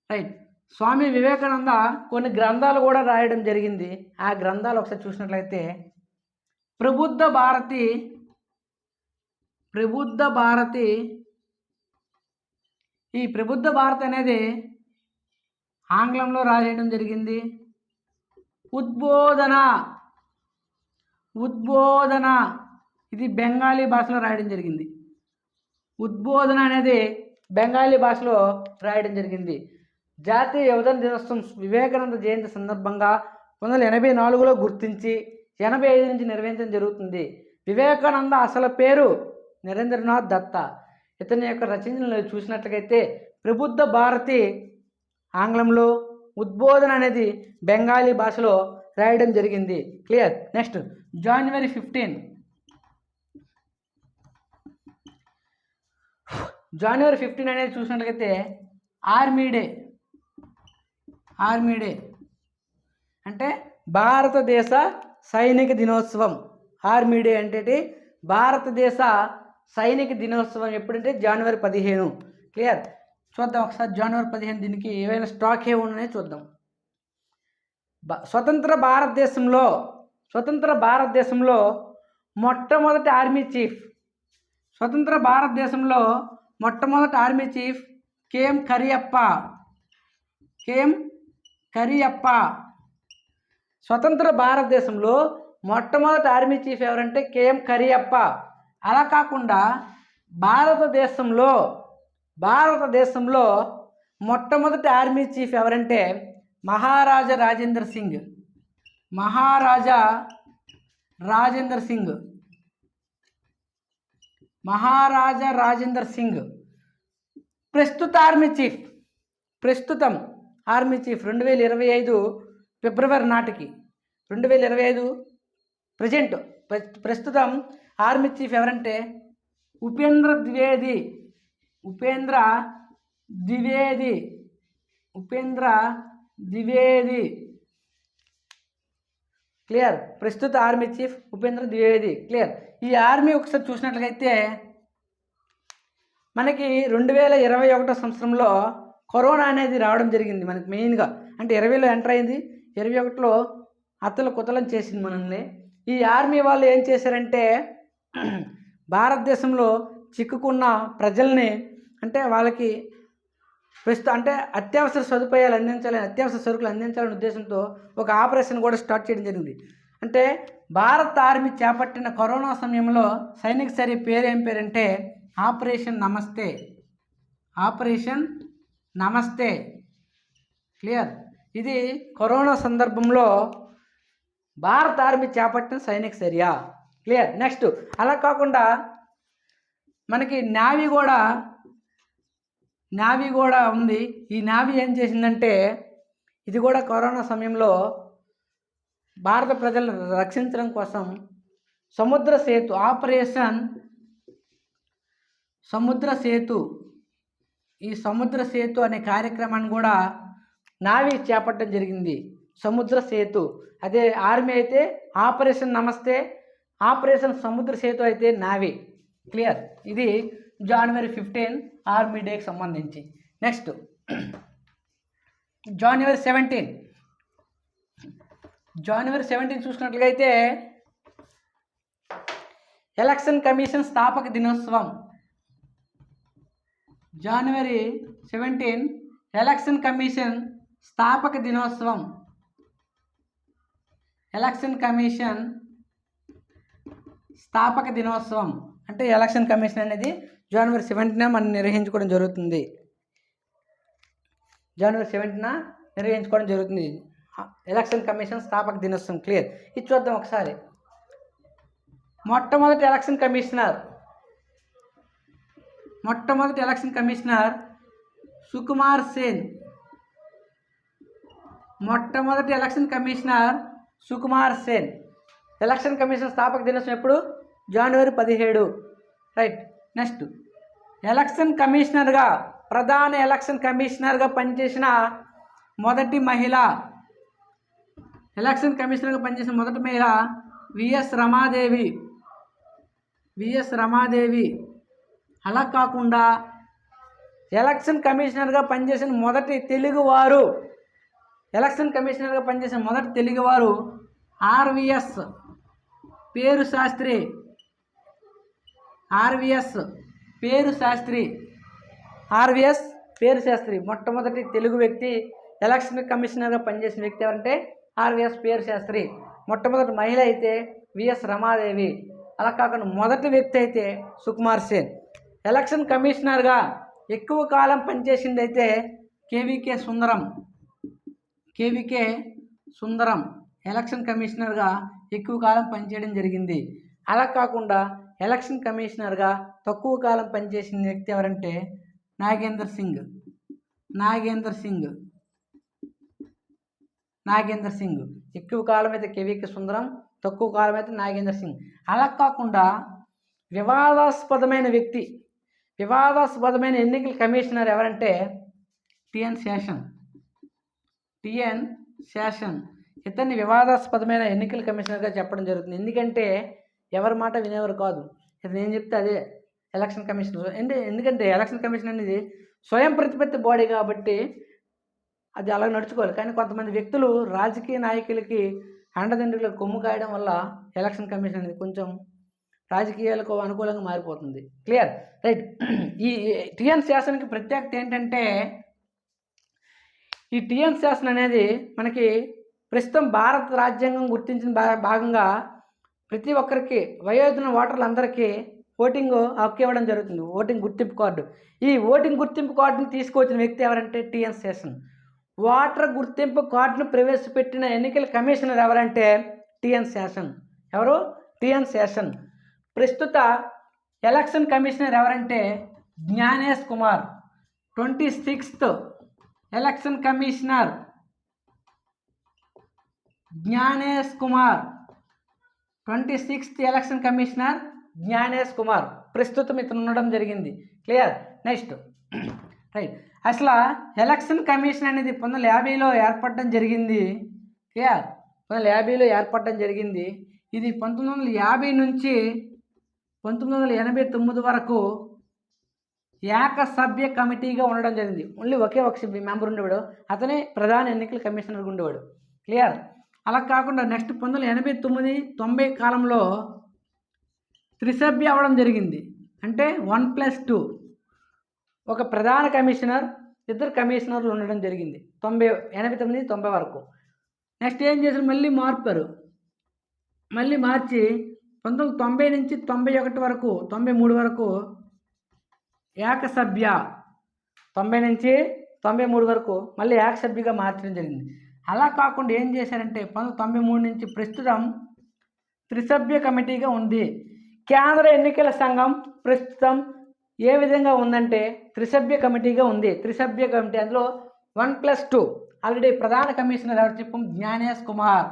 రైట్. స్వామి వివేకానంద కొన్ని గ్రంథాలు కూడా రాయడం జరిగింది. ఆ గ్రంథాలు ఒకసారి చూసినట్లయితే ప్రబుద్ధ భారతి. ఈ ప్రబుద్ధ భారతి అనేది ఆంగ్లంలో రాయడం జరిగింది. ఉద్బోధన ఇది బెంగాలీ భాషలో రాయడం జరిగింది. ఉద్బోధన అనేది బెంగాలీ భాషలో రాయడం జరిగింది. జాతీయ యువజన దినోత్సవం వివేకానంద జయంతి సందర్భంగా 1984లో గుర్తించి 85 నుంచి నిర్వహించడం జరుగుతుంది. వివేకానంద అసలు పేరు నరేంద్రనాథ్ దత్తా. ఇతని యొక్క రచనలు చూసినట్లయితే ప్రబుద్ధ భారతి ఆంగ్లంలో, ఉద్బోధన అనేది బెంగాలీ భాషలో రాయడం జరిగింది. క్లియర్. నెక్స్ట్ జనవరి 15 అనేది చూసినట్లయితే ఆర్మీ డే అంటే భారతదేశ సైనిక దినోత్సవం. ఆర్మీ డే అంటే భారతదేశ సైనిక దినోత్సవం ఎప్పుడంటే జనవరి 15. క్లియర్. చూద్దాం ఒకసారి జనవరి 15 దీనికి ఏవైనా స్టాక్ ఉన్నాయో చూద్దాం. స్వతంత్ర భారతదేశంలో మొట్టమొదటి ఆర్మీ చీఫ్ కేఎం కరియప్ప. స్వతంత్ర భారతదేశంలో మొట్టమొదటి ఆర్మీ చీఫ్ ఎవరంటే కేఎం కరియప్ప. అలా కాకుండా భారతదేశంలో మొట్టమొదటి ఆర్మీ చీఫ్ ఎవరంటే మహారాజా రాజేందర్ సింగ్. ప్రస్తుతం ఆర్మీ చీఫ్ 2025 ఫిబ్రవరి నాటికి 2025 ప్రస్తుతం ఆర్మీ చీఫ్ ఎవరంటే ఉపేంద్ర ద్వివేది. క్లియర్. ప్రస్తుత army chief Upendra Dwivedi. Clear. ఈ ఆర్మీ ఒకసారి చూసినట్లయితే మనకి 2021 సంవత్సరంలో కరోనా అనేది రావడం జరిగింది మనకి మెయిన్గా. అంటే 20లో ఎంటర్ అయింది, 21లో అత్తలు కుతలం చేసింది మనల్ని. ఈ ఆర్మీ వాళ్ళు ఏం చేశారంటే భారతదేశంలో చిక్కుకున్న ప్రజల్ని అంటే వాళ్ళకి అంటే అత్యవసర సదుపాయాలు అందించాలని, అత్యవసర సరుకులు అందించాలనే ఉద్దేశంతో ఒక ఆపరేషన్ కూడా స్టార్ట్ చేయడం జరిగింది. అంటే భారత ఆర్మీ చేపట్టిన కరోనా సమయంలో సైనిక చర్య పేరు ఏం పేరంటే ఆపరేషన్ నమస్తే. ఆపరేషన్ నమస్తే. క్లియర్. ఇది కరోనా సందర్భంలో భారత ఆర్మీ చేపట్టిన సైనిక చర్య. క్లియర్. నెక్స్ట్ అలా కాకుండా మనకి నావీ కూడా ఉంది. ఈ నావీ ఏం చేసిందంటే ఇది కూడా కరోనా సమయంలో భారత ప్రజలను రక్షించడం కోసం సముద్ర సేతు, ఆపరేషన్ సముద్ర సేతు, ఈ సముద్ర సేతు అనే కార్యక్రమాన్ని కూడా నావీ చేపట్టడం జరిగింది. సముద్ర సేతు. అదే ఆర్మీ అయితే ఆపరేషన్ నమస్తే, ఆపరేషన్ సముద్ర సేతు అయితే నావీ. క్లియర్. ఇది జనవరి 15 ఆర్మీ డేకి సంబంధించి. నెక్స్ట్ జనవరి 17 చూసినట్లయితే ఎలక్షన్ కమిషన్ స్థాపక దినోత్సవం. జనవరి 17 ఎలక్షన్ కమిషన్ స్థాపక దినోత్సవం. ఎలక్షన్ కమిషన్ స్థాపక దినోత్సవం అంటే ఎలక్షన్ కమిషన్ అనేది జనవరి 17న మనం నిర్వహించుకోవడం జరుగుతుంది. జనవరి 17న నిర్వహించుకోవడం జరుగుతుంది ఎలక్షన్ కమిషన్ స్థాపక దినోత్సవం. క్లియర్. ఇది చూద్దాం ఒకసారి. మొట్టమొదటి ఎలక్షన్ కమిషనర్ సుకుమార్ సేన్. మొట్టమొదటి election commissioner Sukumar Sen. Election commission స్థాపక దినోత్సవం ఎప్పుడు? జనవరి 17. రైట్. నెక్స్ట్ ఎలక్షన్ కమిషనర్గా, ప్రధాన ఎలక్షన్ కమిషనర్గా పనిచేసిన మొదటి మహిళ, ఎలక్షన్ కమిషనర్గా పనిచేసిన మొదటి మహిళ విఎస్ రమాదేవి. అలా కాకుండా ఎలక్షన్ కమిషనర్గా పనిచేసిన మొదటి తెలుగువారు, ఎలక్షన్ కమిషనర్గా పనిచేసిన మొదటి తెలుగువారు ఆర్విఎస్ పేరు శాస్త్రి. ఆర్విఎస్ పేరు శాస్త్రి మొట్టమొదటి తెలుగు వ్యక్తి ఎలక్షన్ కమిషనర్గా పనిచేసిన వ్యక్తి ఎవరంటే ఆర్విఎస్ పేరు శాస్త్రి. మొట్టమొదటి మహిళ అయితే విఎస్ రమాదేవి. అలా కాకుండా మొదటి వ్యక్తి అయితే సుకుమార్ సేన్. ఎలక్షన్ కమిషనర్గా ఎక్కువ కాలం పనిచేసింది అయితే కేవీకే సుందరం ఎలక్షన్ కమిషనర్గా ఎక్కువ కాలం పనిచేయడం జరిగింది. అలా కాకుండా ఎలక్షన్ కమిషనర్గా తక్కువ కాలం పనిచేసిన వ్యక్తి ఎవరంటే నాగేందర్ సింగ్. ఎక్కువ కాలం అయితే కేవీకే సుందరం, తక్కువ కాలం అయితే నాగేందర్ సింగ్. అలా కాకుండా వివాదాస్పదమైన ఎన్నికల కమిషనర్ ఎవరంటే టిఎన్ శేషన్. ఇతన్ని వివాదాస్పదమైన ఎన్నికల కమిషనర్గా చెప్పడం జరుగుతుంది. ఎందుకంటే ఎవరి మాట వినేవారు కాదు. ఇతను ఏం చెప్తే అదే ఎలక్షన్ కమిషన్. ఎందుకంటే ఎలక్షన్ కమిషన్ అనేది స్వయం ప్రతిపత్తి బాడీ కాబట్టి అది అలా నడుచుకోవాలి. కానీ కొంతమంది వ్యక్తులు రాజకీయ నాయకులకి అండదండ్రులకు కొమ్ము కాయడం వల్ల ఎలక్షన్ కమిషన్ అనేది కొంచెం రాజకీయాలకు అనుకూలంగా మారిపోతుంది. క్లియర్. రైట్. ఈ టిఎన్ శాసనకి ప్రత్యేకత ఏంటంటే ఈ టిఎన్ శాసనం అనేది మనకి ప్రస్తుతం భారత రాజ్యాంగం గుర్తించిన భాగంగా ప్రతి ఒక్కరికి వయోజన ఓటర్లందరికీ ఓటింగ్ హక్కు ఇవ్వడం జరుగుతుంది. ఓటింగ్ గుర్తింపు కార్డు. ఈ ఓటింగ్ గుర్తింపు కార్డుని తీసుకొచ్చిన వ్యక్తి ఎవరంటే టిఎన్ శేషన్. ఓటర్ గుర్తింపు కార్డును ప్రవేశపెట్టిన ఎన్నికల కమిషనర్ ఎవరంటే టిఎన్ శేషన్. ప్రస్తుత ఎలక్షన్ కమిషనర్ ఎవరంటే Gyanesh Kumar. 26th election commissioner Gyanesh Kumar. 26th election commissioner Gyanesh Kumar ప్రస్తుతం ఇతను ఉండడం జరిగింది. క్లియర్. Next right. అసలు ఎలక్షన్ కమిషన్ అనేది 1950లో ఏర్పడడం జరిగింది. క్లియర్. 1950లో ఏర్పడడం జరిగింది. ఇది 1950 నుంచి 1989 వరకు ఏకసభ్య కమిటీగా ఉండడం జరిగింది. ఓన్లీ ఒకే ఒక మెంబర్ ఉండేవాడు, అతనే ప్రధాన ఎన్నికల కమిషనర్గా ఉండేవాడు. క్లియర్? అలా కాకుండా నెక్స్ట్ 1989-90 కాలంలో త్రిసభ్య అవ్వడం జరిగింది. అంటే 1+2, ఒక ప్రధాన కమిషనర్, 2 కమిషనర్లు ఉండడం జరిగింది 89-90 వరకు. నెక్స్ట్ ఏం చేశారు, మళ్ళీ మార్పారు. మళ్ళీ మార్చి 1990 నుంచి 91 వరకు 93 వరకు ఏకసభ్య, 90 నుంచి 93 వరకు మళ్ళీ ఏకసభ్యగా మార్చడం జరిగింది. అలా కాకుండా ఏం చేశారంటే 1993 నుంచి ప్రస్తుతం త్రిసభ్య కమిటీగా ఉంది. కేంద్ర ఎన్నికల సంఘం ప్రస్తుతం ఏ విధంగా ఉందంటే త్రిసభ్య కమిటీగా ఉంది. త్రిసభ్య కమిటీ, అందులో 1+2 ఆల్రెడీ ప్రధాన కమిషనర్ ఎవరు చెప్పాం, జ్ఞానేష్ కుమార్.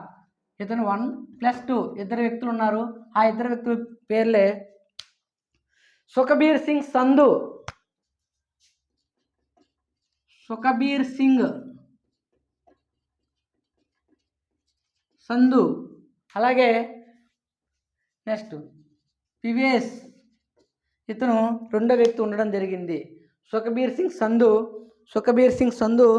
ఇతను 1+2 2 వ్యక్తులు ఉన్నారు. ఆ 2 వ్యక్తుల పేర్లే సుఖబీర్ సింగ్ సంధు, సుఖబీర్ సింగ్ సంధు, అలాగే నెక్స్ట్ పివేస్, ఇతను 2వ వ్యక్తి ఉండడం జరిగింది. సుఖబీర్ సింగ్ సంధు, సుఖబీర్ సింగ్ సంధు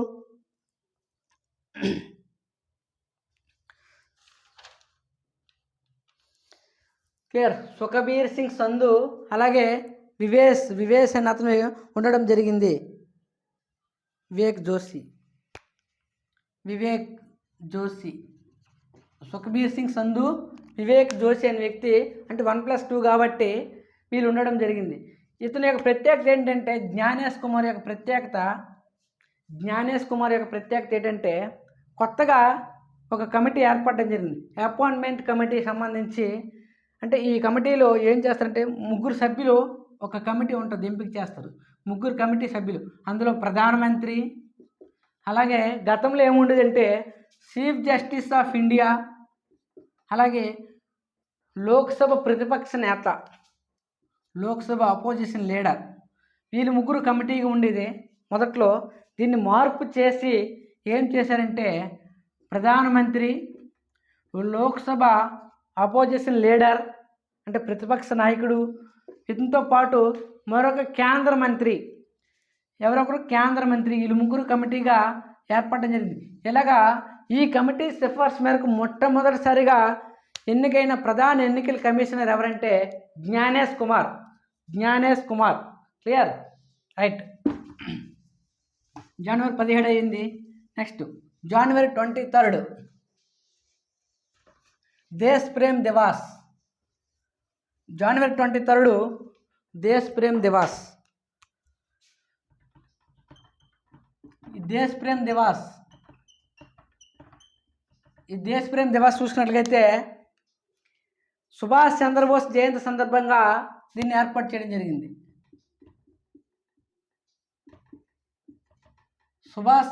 క్లియర్. సుఖబీర్ సింగ్ సంధు అలాగే వివేస్ అని అతను ఉండడం జరిగింది. వివేక్ జోషి, సుఖబీర్ సింగ్ సంధు, వివేక్ జోషి అనే వ్యక్తి, అంటే 1+2 కాబట్టి వీళ్ళు ఉండడం జరిగింది. ఇతని యొక్క ప్రత్యేకత ఏంటంటే జ్ఞానేష్ కుమార్ యొక్క ప్రత్యేకత ఏంటంటే కొత్తగా ఒక కమిటీ ఏర్పడడం జరిగింది. అపాయింట్మెంట్ కమిటీ సంబంధించి, అంటే ఈ కమిటీలో ఏం చేస్తారంటే 3 సభ్యులు ఒక కమిటీ ఉంటుంది, ఎంపిక చేస్తారు. 3 కమిటీ సభ్యులు, అందులో ప్రధానమంత్రి, అలాగే గతంలో ఏముండేదంటే చీఫ్ జస్టిస్ ఆఫ్ ఇండియా, అలాగే లోక్సభ ప్రతిపక్ష నేత, లోక్సభ అపోజిషన్ లీడర్, వీళ్ళు 3 కమిటీగా ఉండేది మొదట్లో. దీన్ని మార్పు చేసి ఏం చేశారంటే ప్రధానమంత్రి, లోక్సభ అపోజిషన్ లీడర్ అంటే ప్రతిపక్ష నాయకుడు, ఇతనితో పాటు మరొక కేంద్ర మంత్రి, కేంద్ర మంత్రి, వీళ్ళు 3 కమిటీగా ఏర్పడడం జరిగింది. ఇలాగా ఈ కమిటీ సిఫార్సు మేరకు మొట్టమొదటిసారిగా ఎన్నికైన ప్రధాన ఎన్నికల కమిషనర్ ఎవరంటే జ్ఞానేష్ కుమార్. క్లియర్? రైట్. జనవరి 17 అయింది. నెక్స్ట్ జనవరి 23 దేశ్ ప్రేమ్ దివాస్. జనవరి 23 దేశ్ ప్రేమ్ దివాస్. ఈ దేశ్ ప్రేమ్ దివాస్ చూసినట్లయితే సుభాష్ చంద్రబోస్ జయంతి సందర్భంగా దీన్ని ఏర్పాటు చేయడం జరిగింది. సుభాష్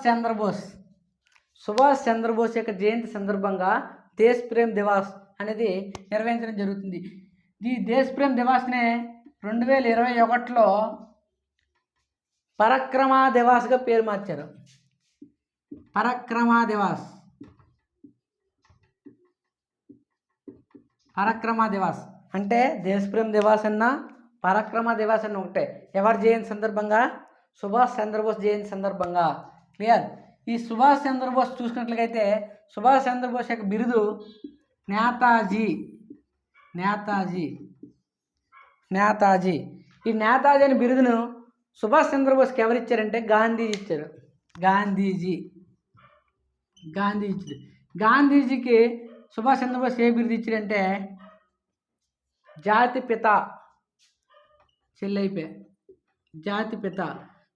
చంద్రబోస్ యొక్క జయంతి సందర్భంగా దేశ్ ప్రేమ్ దివాస్ అనేది నిర్వహించడం జరుగుతుంది. ఈ దేశ్ ప్రేమ్ దివాస్నే 2021లో పరక్రమ దివాస్గా పేరు మార్చారు. పరక్రమ దివాస్ అంటే దేశ్ ప్రేమ్ దివాస్ అన్న పరక్రమ దివాస్ అన్న ఒకటే. ఎవరి జయంతి సందర్భంగా? సుభాష్ చంద్రబోస్ జయంతి సందర్భంగా. క్లియర్? ఈ సుభాష్ చంద్రబోస్ చూసినట్లయితే సుభాష్ చంద్రబోస్ యొక్క బిరుదు నేతాజీ. ఈ నేతాజీ అనే బిరుదును సుభాష్ చంద్రబోస్కి ఎవరు ఇచ్చారంటే గాంధీజీ ఇచ్చారు. గాంధీజీకి సుభాష్ చంద్రబోస్ ఏ బిరుదు ఇచ్చారంటే జాతిపిత. జాతిపిత.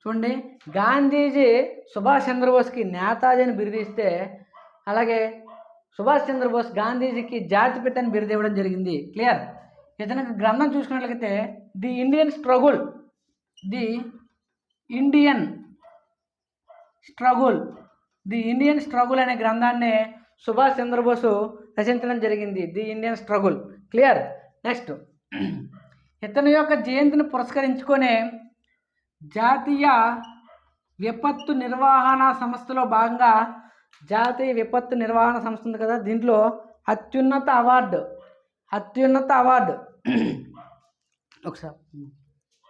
చూడండి, గాంధీజీ సుభాష్ చంద్రబోస్కి నేతాజీ అని బిరుదు ఇస్తే, అలాగే సుభాష్ చంద్రబోస్ గాంధీజీకి జాతిపిత అని బిరుదు ఇవ్వడం జరిగింది. క్లియర్? ఇతనికి గ్రంథం చూసుకున్నట్లయితే ది ఇండియన్ స్ట్రగుల్ అనే గ్రంథాన్ని సుభాష్ చంద్రబోస్ రచించడం జరిగింది. The Indian struggle. Clear? Next ఇతని యొక్క జయంతిని పురస్కరించుకునే జాతీయ విపత్తు నిర్వహణ సంస్థలో భాగంగా జాతీయ విపత్తు నిర్వహణ సంస్థ ఉంది కదా, దీంట్లో అత్యున్నత అవార్డు ఒకసారి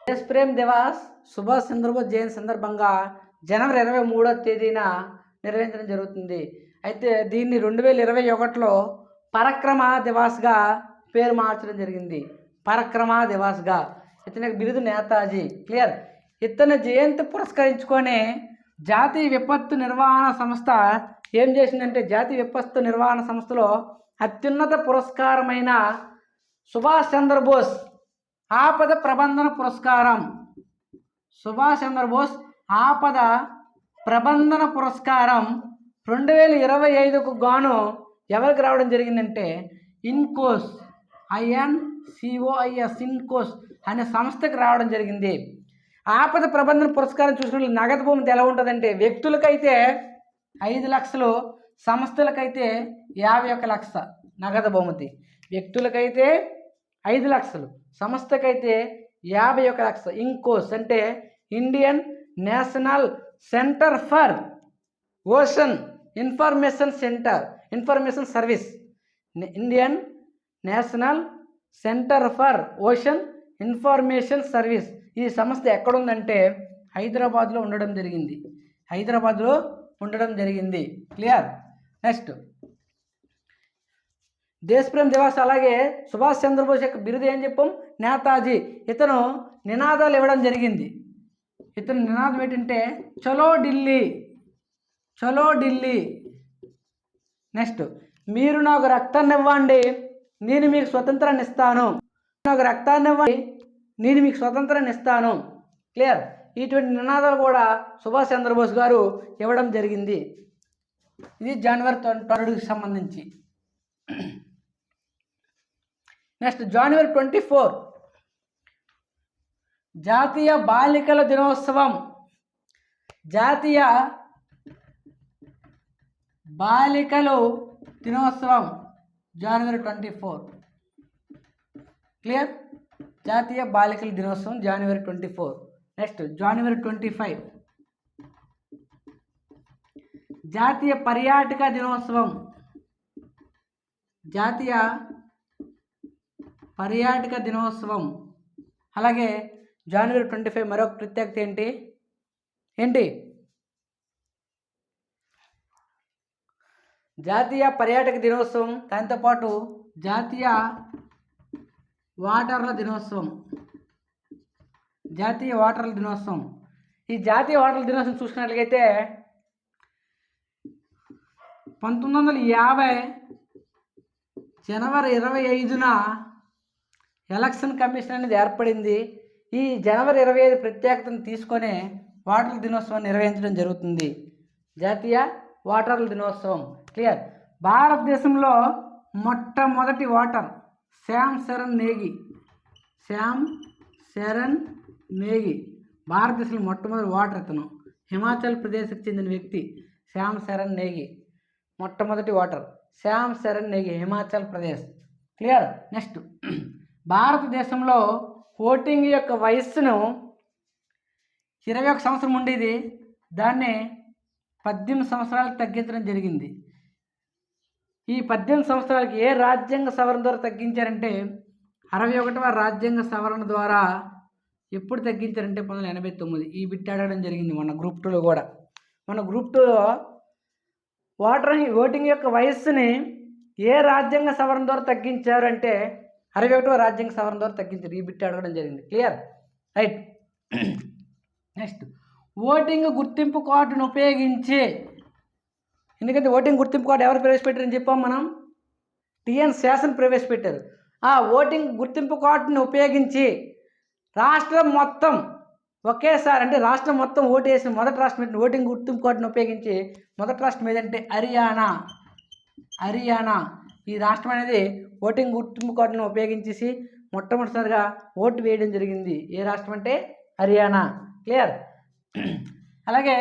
దేశ్ ప్రేమ్ దివాస్ సుభాష్ చంద్రబోస్ జయంతి సందర్భంగా జనవరి 23వ తేదీన నిర్వహించడం జరుగుతుంది. అయితే దీన్ని 2021లో పరక్రమ దివాస్గా పేరు మార్చడం జరిగింది. పరక్రమ దివాస్గా. ఇతని బిరుదు నేతాజీ. క్లియర్. ఇతని జయంతి పురస్కరించుకొని జాతీయ విపత్తు నిర్వహణ సంస్థ ఏం చేసిందంటే, జాతీయ విపత్తు నిర్వహణ సంస్థలో అత్యున్నత పురస్కారమైన సుభాష్ చంద్రబోస్ ఆపద ప్రబంధన పురస్కారం, సుభాష్ చంద్రబోస్ ఆపద ప్రబంధన పురస్కారం 2025కు గాను ఎవరికి రావడం జరిగిందంటే ఇన్కోస్, ఇన్కోస్ అనే సంస్థకి రావడం జరిగింది. ఆపద ప్రబంధన పురస్కారం చూసినట్లు నగదు బహుమతి ఎలా ఉంటుందంటే, వ్యక్తులకైతే 5 లక్షలు, సంస్థలకైతే 51 లక్ష నగదు బహుమతి. వ్యక్తులకైతే 5 లక్షలు, సంస్థకైతే 51 లక్ష. ఇన్కోస్ అంటే Indian national centre for ocean information service. Indian national centre for ocean information service. ఈ సంస్థ ఎక్కడుందంటే హైదరాబాద్లో ఉండడం జరిగింది. క్లియర్. నెక్స్ట్ దేశ్ ప్రేమ్ దివాస్. అలాగే సుభాష్ చంద్రబోస్ యొక్క బిరుదు ఏం చెప్పాం, నేతాజీ. ఇతను నినాదాలు ఇవ్వడం జరిగింది. ఇతను నినాదం ఏంటంటే చలో ఢిల్లీ. నెక్స్ట్ మీరు నాకు రక్తాన్ని ఇవ్వండి, నేను మీకు స్వతంత్రాన్ని ఇస్తాను. నాకు రక్తాన్ని ఇవ్వండి, నేను మీకు స్వతంత్రాన్ని ఇస్తాను. క్లియర్. ఇటువంటి నినాదాలు కూడా సుభాష్ చంద్రబోస్ గారు ఇవ్వడం జరిగింది. ఇది జనవరి 22కి సంబంధించి. నెక్స్ట్ జనవరి 24 జాతీయ బాలికల దినోత్సవం. జాతీయ బాలికలు దినోత్సవం జనవరి 24. క్లియర్. జాతీయ బాలికల దినోత్సవం జనవరి 24. నెక్స్ట్ జనవరి 25 జాతీయ పర్యాటక దినోత్సవం. జాతీయ పర్యాటక దినోత్సవం. అలాగే జనవరి 25 మరొక ప్రత్యేకత ఏంటి జాతీయ పర్యాటక దినోత్సవం. దాంతోపాటు జాతీయ వాటర్ల దినోత్సవం. ఈ జాతీయ వాటర్ల దినోత్సవం చూసుకున్నట్లయితే 1950 జనవరి 25న ఎలక్షన్ కమిషన్ అనేది ఏర్పడింది. ఈ జనవరి 25 ప్రత్యేకతను తీసుకొని వాటర్ల దినోత్సవాన్ని నిర్వహించడం జరుగుతుంది. జాతీయ వాటర్ల దినోత్సవం. క్లియర్. భారతదేశంలో మొట్టమొదటి వాటర్ శ్యామ్ శరణ్ నేగి. భారతదేశంలో మొట్టమొదటి వాటర్ ఇతను. హిమాచల్ ప్రదేశ్కి చెందిన వ్యక్తి శ్యామ్ శరణ్ నేగి. మొట్టమొదటి voter Shyam Saran Negi, Himachal Pradesh. Clear. Next భారతదేశంలో ఓటింగ్ యొక్క వయస్సును 21 సంవత్సరం ఉండేది, దాన్ని 18 సంవత్సరాలకు తగ్గించడం జరిగింది. ఈ 18 సంవత్సరాలకి ఏ రాజ్యాంగ సవరణ ద్వారా తగ్గించారంటే 61వ రాజ్యాంగ సవరణ ద్వారా. ఎప్పుడు తగ్గించారంటే 1989. ఈ బిట్ అడగడం జరిగింది మన గ్రూప్ 2లో కూడా. మన గ్రూప్ 2లో ఓటింగ్ యొక్క వయస్సుని ఏ రాజ్యాంగ సవరణ ద్వారా తగ్గించారు అంటే 61వ రాజ్యాంగ సవరణ ద్వారా తగ్గించారు. ఈ బిట్ అడగడం జరిగింది. క్లియర్. రైట్. నెక్స్ట్ ఓటింగ్ గుర్తింపు కార్డును ఉపయోగించి. ఎందుకంటే ఓటింగ్ గుర్తింపు కార్డు ఎవరు ప్రవేశపెట్టారని చెప్పాం మనం, టిఎన్ శాసన్ ప్రవేశపెట్టారు. ఆ ఓటింగ్ గుర్తింపు కార్డును ఉపయోగించి రాష్ట్రం మొత్తం ఒకేసారి, అంటే రాష్ట్రం మొత్తం ఓటు వేసిన మొదటి రాష్ట్రం ఓటింగ్ గుర్తింపు కార్డును ఉపయోగించి మొదటి రాష్ట్రం ఏదంటే హర్యానా. ఈ రాష్ట్రం అనేది ఓటింగ్ గుర్తింపు కార్డును ఉపయోగించేసి మొట్టమొదటిసారిగా ఓటు వేయడం జరిగింది. ఏ రాష్ట్రం అంటే హర్యానా. క్లియర్. అలాగే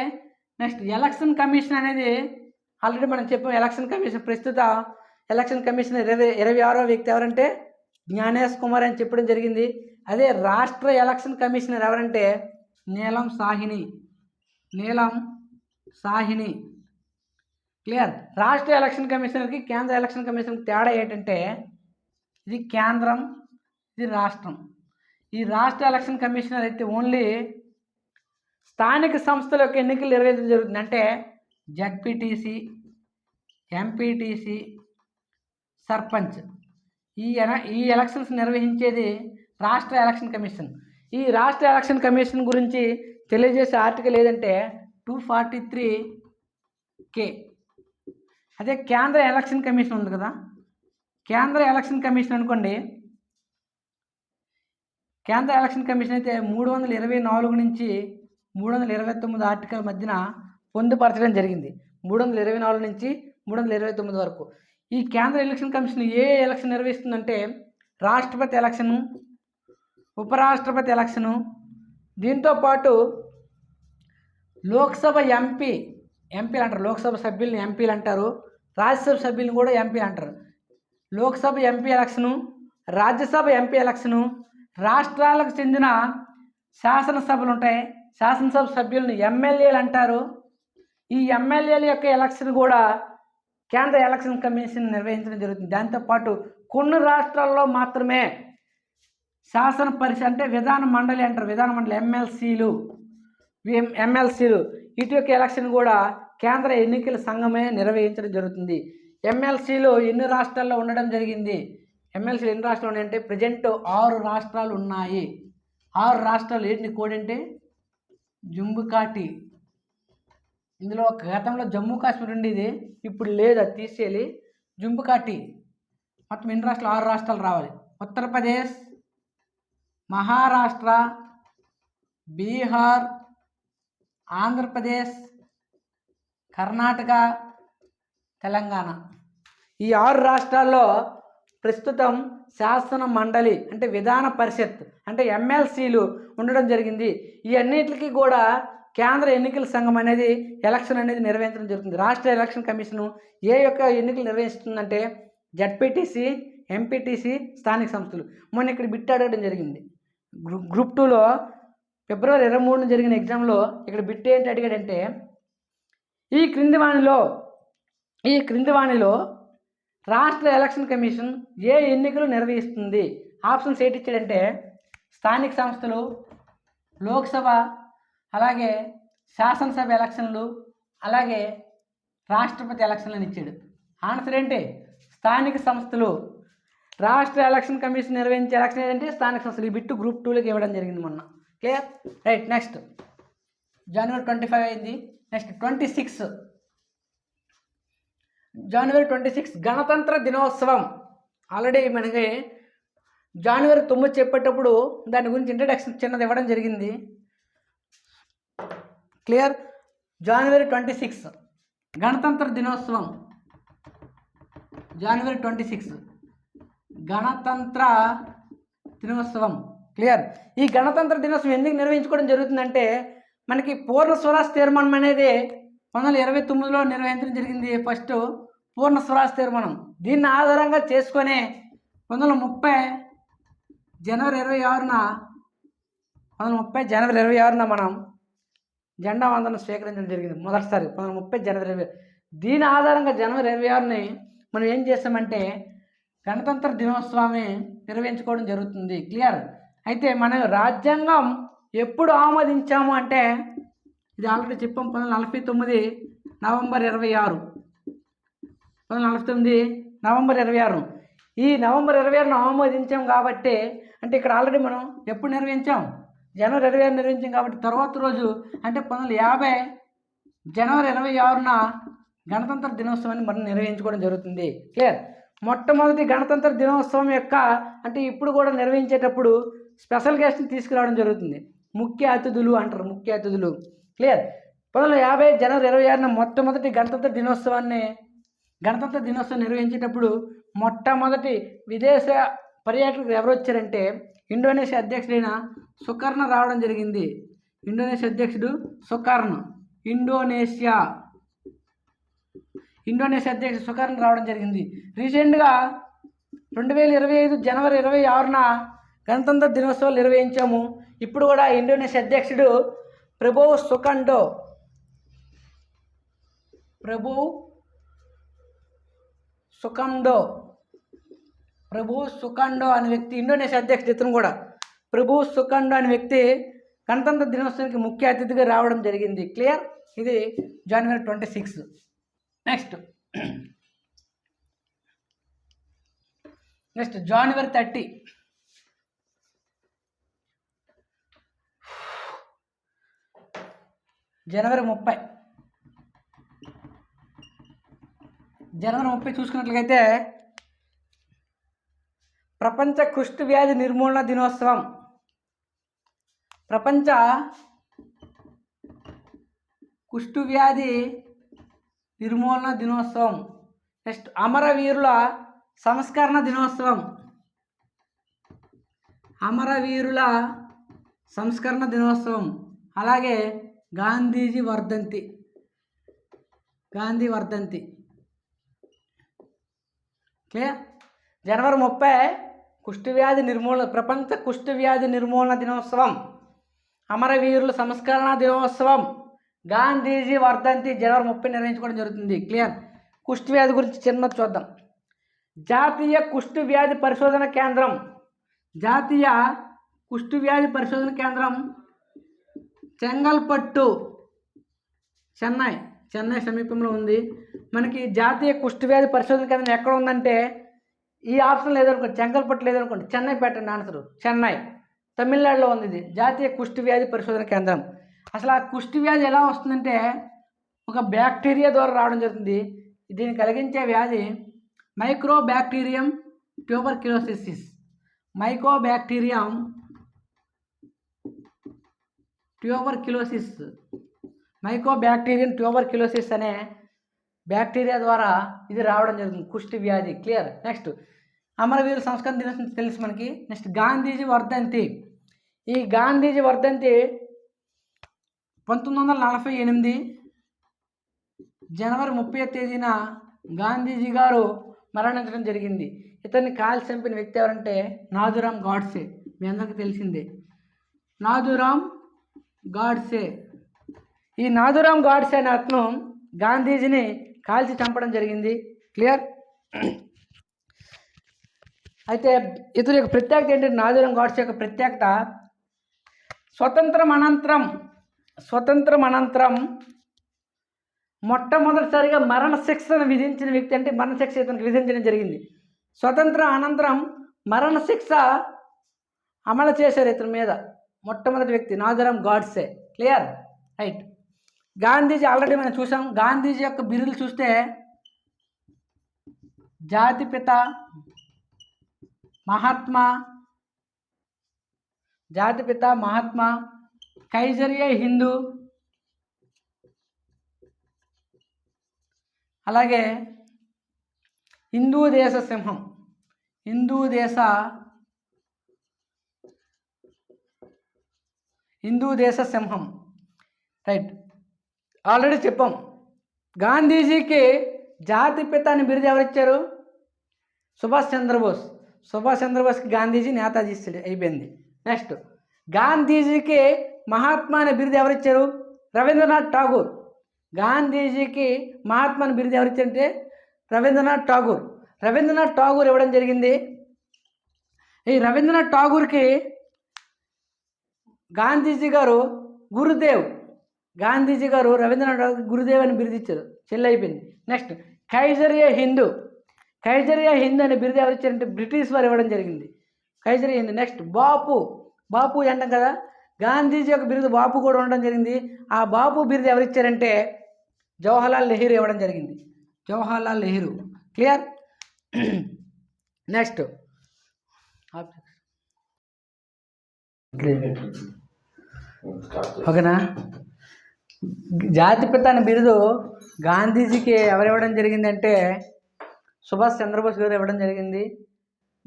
నెక్స్ట్ ఎలక్షన్ కమిషన్ అనేది ఆల్రెడీ మనం చెప్పాం. ఎలక్షన్ కమిషన్ ప్రస్తుత ఎలక్షన్ కమిషన్ 26వ వ్యక్తి ఎవరంటే జ్ఞానేష్ కుమార్ అని చెప్పడం జరిగింది. అదే రాష్ట్ర ఎలక్షన్ కమిషనర్ ఎవరంటే నీలం సాహ్ని. క్లియర్. రాష్ట్ర ఎలక్షన్ కమిషనర్కి కేంద్ర ఎలక్షన్ కమిషన్కి తేడా ఏంటంటే ఇది కేంద్రం, ఇది రాష్ట్రం. ఈ రాష్ట్ర ఎలక్షన్ కమిషనర్ అయితే ఓన్లీ స్థానిక సంస్థల యొక్క ఎన్నికలు నిర్వహించడం జరుగుతుంది. అంటే జడ్పీటీసీ, ఎంపీటీసీ, సర్పంచ్ ఈ ఎలక్షన్స్ నిర్వహించేది రాష్ట్ర ఎలక్షన్ కమిషన్. ఈ రాష్ట్ర ఎలక్షన్ కమిషన్ గురించి తెలియజేసే ఆర్టికల్ ఏదంటే 243K. అదే కేంద్ర ఎలక్షన్ కమిషన్ ఉంది కదా, కేంద్ర ఎలక్షన్ కమిషన్ అనుకోండి, కేంద్ర ఎలక్షన్ కమిషన్ అయితే 324 నుంచి 329 ఆర్టికల్ మధ్యన పొందుపరచడం జరిగింది. 324 నుంచి 329 వరకు. ఈ కేంద్ర ఎలక్షన్ కమిషన్ ఏ ఎలక్షన్ నిర్వహిస్తుందంటే రాష్ట్రపతి ఎలక్షను, ఉపరాష్ట్రపతి ఎలక్షను, దీంతోపాటు లోక్సభ ఎంపీలు అంటారు. లోక్సభ సభ్యుల్ని ఎంపీలు అంటారు, రాజ్యసభ సభ్యులను కూడా ఎంపీలు అంటారు. Lok Sabha MP election, Rajya Sabha MP election, రాష్ట్రాలకు చెందిన శాసనసభలు ఉంటాయి, శాసనసభ సభ్యులను ఎమ్మెల్యేలు అంటారు. ఈ ఎమ్మెల్యేల యొక్క ఎలక్షన్ కూడా కేంద్ర ఎలక్షన్ కమిషన్ నిర్వహించడం జరుగుతుంది. దాంతోపాటు కొన్ని రాష్ట్రాల్లో మాత్రమే శాసన పరిషత్ అంటే విధాన మండలి అంటారు, విధాన మండలి ఎమ్మెల్సీలు వీటి యొక్క ఎలక్షన్ కూడా కేంద్ర ఎన్నికల సంఘమే నిర్వహించడం జరుగుతుంది. ఎమ్మెల్సీలు ఎన్ని రాష్ట్రాల్లో ఉండడం జరిగింది? ఎమ్మెల్సీలు ఎన్ని రాష్ట్రాలు ఉన్నాయంటే ప్రజెంట్ 6 రాష్ట్రాలు ఉన్నాయి. 6 రాష్ట్రాలు ఏంటి కోడ్ అంటే జంబుకాటి. ఇందులో గతంలో జమ్మూ కాశ్మీర్ ఉండేది, ఇప్పుడు లేదు, అది తీసేయాలి. జంబుకాటి. మొత్తం ఎన్ని రాష్ట్రాలు? 6 రాష్ట్రాలు రావాలి. ఉత్తరప్రదేశ్, మహారాష్ట్ర, బీహార్, ఆంధ్రప్రదేశ్, కర్ణాటక, తెలంగాణ. ఈ 6 రాష్ట్రాల్లో ప్రస్తుతం శాసన మండలి అంటే విధాన పరిషత్ అంటే ఎమ్మెల్సీలు ఉండడం జరిగింది. ఈ అన్నిటికీ కూడా కేంద్ర ఎన్నికల సంఘం అనేది ఎలక్షన్ అనేది నిర్వహించడం జరుగుతుంది. రాష్ట్ర ఎలక్షన్ కమిషను ఏ యొక్క ఎన్నికలు నిర్వహిస్తుందంటే జడ్పీటీసీ, ఎంపీటీసీ, స్థానిక సంస్థలు. మొన్న ఇక్కడ బిట్ అడగడం జరిగింది. గ్రూప్ 2లో ఫిబ్రవరి 23 జరిగిన ఎగ్జామ్లో ఇక్కడ బిట్ ఏంటి అడిగాడంటే ఈ క్రింది వాణిలో రాష్ట్ర ఎలక్షన్ కమిషన్ ఏ ఎన్నికలు నిర్వహిస్తుంది? ఆప్షన్స్ ఏంటి ఇచ్చాడంటే స్థానిక సంస్థలు, లోక్సభ, అలాగే శాసనసభ ఎలక్షన్లు, అలాగే రాష్ట్రపతి ఎలక్షన్లు అని ఇచ్చాడు. ఆన్సర్ ఏంటి? స్థానిక సంస్థలు. రాష్ట్ర ఎలక్షన్ కమిషన్ నిర్వహించే ఎలక్షన్ ఏంటంటే స్థానిక సంస్థలు. ఈ బిట్టు గ్రూప్ 2లోకి ఇవ్వడం జరిగింది మొన్న. క్లియర్? రైట్. నెక్స్ట్ జనవరి 25 అయింది. నెక్స్ట్ 26 జనవరి 26 గణతంత్ర దినోత్సవం. ఆల్రెడీ మనకి జనవరి 9 చెప్పేటప్పుడు దాని గురించి ఇంట్రడక్షన్ చిన్నది ఇవ్వడం జరిగింది. క్లియర్? జనవరి 26 గణతంత్ర దినోత్సవం. జనవరి 26 గణతంత్ర దినోత్సవం. క్లియర్? ఈ గణతంత్ర దినోత్సవం ఎందుకు నిర్వహించుకోవడం జరుగుతుందంటే మనకి పూర్ణ స్వరాజ్ తీర్మానం అనేది 1929లో నిర్వహించడం జరిగింది. ఫస్ట్ పూర్ణ స్వరాజ్ తీర్మానం. దీన్ని ఆధారంగా చేసుకొని 1930 జనవరి 26న మనం జెండా వందనం స్వీకరించడం జరిగింది మొదటిసారి 1930 జనవరి 26. దీని ఆధారంగా జనవరి 26ని మనం ఏం చేస్తామంటే గణతంత్ర దినోత్సవాన్ని నిర్వహించుకోవడం జరుగుతుంది. క్లియర్? అయితే మనం రాజ్యాంగం ఎప్పుడు ఆమోదించాము అంటే ఇది ఆల్రెడీ చెప్పాం 1949 నవంబర్ 26. 1949 నవంబర్ 26. ఈ నవంబర్ 26ను ఆమోదించాం కాబట్టి అంటే ఇక్కడ ఆల్రెడీ మనం ఎప్పుడు నిర్వహించాం? జనవరి 26 నిర్వహించాం కాబట్టి తర్వాత రోజు అంటే 1950 జనవరి 26న గణతంత్ర దినోత్సవాన్ని మనం నిర్వహించుకోవడం జరుగుతుంది. క్లియర్? మొట్టమొదటి గణతంత్ర దినోత్సవం యొక్క అంటే ఇప్పుడు కూడా నిర్వహించేటప్పుడు స్పెషల్ గెస్ట్ని తీసుకురావడం జరుగుతుంది. ముఖ్య అతిథులు అంటారు, ముఖ్య అతిథులు. క్లియర్? 1950 జనవరి 26న మొట్టమొదటి గణతంత్ర దినోత్సవం నిర్వహించేటప్పుడు మొట్టమొదటి విదేశ పర్యాటకులు ఎవరు వచ్చారంటే ఇండోనేషియా అధ్యక్షుడైన సుకర్ణ రావడం జరిగింది. ఇండోనేషియా అధ్యక్షుడు సుకర్ణ. ఇండోనేషియా అధ్యక్షుడు సుకర్ణ రావడం జరిగింది. రీసెంట్గా 2025 జనవరి 26న గణతంత్ర దినోత్సవాలు నిర్వహించాము. ఇప్పుడు కూడా ఇండోనేషియా అధ్యక్షుడు ప్రభోవ్ సుఖండో అనే వ్యక్తి, ఇండోనేషియా అధ్యక్షుడు ఇతను కూడా. ప్రభు సుఖండో అనే వ్యక్తి గణతంత్ర దినోత్సవానికి ముఖ్య అతిథిగా రావడం జరిగింది. క్లియర్? ఇది జనవరి 26. నెక్స్ట్ జనవరి 30. జనవరి 30 చూసుకున్నట్లయితే ప్రపంచ కుష్టు వ్యాధి నిర్మూలన దినోత్సవం. ప్రపంచ కుష్టు వ్యాధి నిర్మూలన దినోత్సవం. నెక్స్ట్ అమరవీరుల సంస్కరణ దినోత్సవం. అమరవీరుల సంస్కరణ దినోత్సవం. అలాగే గాంధీ వర్ధంతి. క్లియర్? జనవరి 30 ప్రపంచ కుష్టు వ్యాధి నిర్మూలన దినోత్సవం, అమరవీరుల సంస్కరణ దినోత్సవం, గాంధీజీ వర్ధంతి జనవరి 30 నిర్వహించుకోవడం జరుగుతుంది. క్లియర్? కుష్టు వ్యాధి గురించి చిన్నది చూద్దాం. జాతీయ కుష్టు వ్యాధి పరిశోధన కేంద్రం. జాతీయ కుష్టు వ్యాధి పరిశోధన కేంద్రం చెంగల్పట్టు, చెన్నై సమీపంలో ఉంది. మనకి జాతీయ కుష్టు వ్యాధి పరిశోధన కేంద్రం ఎక్కడ ఉందంటే, ఈ ఆప్షన్ లేదనుకోండి, చెంగల్పట్టు లేదనుకోండి, చెన్నై పెట్టండి ఆన్సర్. చెన్నై తమిళనాడులో ఉంది. ఇది జాతీయ కుష్టు వ్యాధి పరిశోధన కేంద్రం. అసలు ఆ కుష్టు వ్యాధి ఎలా వస్తుందంటే ఒక బ్యాక్టీరియా ద్వారా రావడం జరుగుతుంది. దీన్ని కలిగించే వ్యాధి మైకోబ్యాక్టీరియం ట్యూబర్క్యులోసిస్. మైకోబ్యాక్టీరియం ట్యూబర్క్యులోసిస్ అనే బ్యాక్టీరియా ద్వారా ఇది రావడం జరుగుతుంది, కుష్టి వ్యాధి. క్లియర్? నెక్స్ట్ అమరవీరుల సంస్కరణ దినోత్సవం తెలుసు మనకి. నెక్స్ట్ గాంధీజీ వర్ధంతి. ఈ గాంధీజీ వర్ధంతి 1948 జనవరి 30వ తేదీన గాంధీజీ గారు మరణించడం జరిగింది. ఇతన్ని కాల్చి చంపిన వ్యక్తి ఎవరంటే నాథురామ్ గాడ్సే. మీ అందరికీ తెలిసిందే నాథురామ్ గాడ్సే. ఈ నాథురామ్ గాడ్సే అనే అతను గాంధీజీని కాల్చి చంపడం జరిగింది. క్లియర్? అయితే ఇతని యొక్క ప్రత్యేకత ఏంటంటే, నాథురామ్ గాడ్సే యొక్క ప్రత్యేకత స్వతంత్రం అనంతరం మొట్టమొదటిసారిగా మరణశిక్షను విధించిన వ్యక్తి. అంటే మరణశిక్ష ఇతనికి విధించడం జరిగింది. స్వతంత్ర అనంతరం మరణశిక్ష అమలు చేశారు ఇతని మీద మొట్టమొదటి వ్యక్తి Nathuram Godse. Clear? Right. Gandhiji already మనం చూసాం. గాంధీజీ యొక్క బిరుదులు చూస్తే జాతిపిత, మహాత్మా, కైజరియే హిందూ, అలాగే హిందూ దేశ సింహం. రైట్. ఆల్రెడీ చెప్పాం. గాంధీజీకి జాతిపిత అని బిరుదు ఎవరిచ్చారు? సుభాష్ చంద్రబోస్కి గాంధీజీ నేతాజీ ఇస్తాడు, అయిపోయింది. నెక్స్ట్ గాంధీజీకి మహాత్మా అనే బిరుదు ఎవరిచ్చారు? రవీంద్రనాథ్ ఠాగూర్. గాంధీజీకి మహాత్మా అనే బిరుదు ఎవరిచ్చారంటే రవీంద్రనాథ్ ఠాగూర్ ఇవ్వడం జరిగింది. ఈ రవీంద్రనాథ్ ఠాగూర్కి గాంధీజీ గారు రవీంద్రనాథ్ ఠాగూర్ గురుదేవ్ అని బిరుదు ఇచ్చారు. చెల్లైపోయింది. నెక్స్ట్ కైజరియే హిందూ అనే బిరుదు ఎవరు ఇచ్చారంటే బ్రిటిష్ వారు ఇవ్వడం జరిగింది. కైజరియే హిందూ. నెక్స్ట్ బాపు అంటాం కదా, గాంధీజీ యొక్క బిరుదు బాపు కూడా ఉండడం జరిగింది. ఆ బాపు బిరుదు ఎవరు ఇచ్చారంటే జవహర్లాల్ నెహ్రూ ఇవ్వడం జరిగింది. క్లియర్? నెక్స్ట్ ఓకేనా? జాతిపిత అనే బిరుదు గాంధీజీకి ఎవరు ఇవ్వడం జరిగిందంటే సుభాష్ చంద్రబోస్ గారు ఇవ్వడం జరిగింది.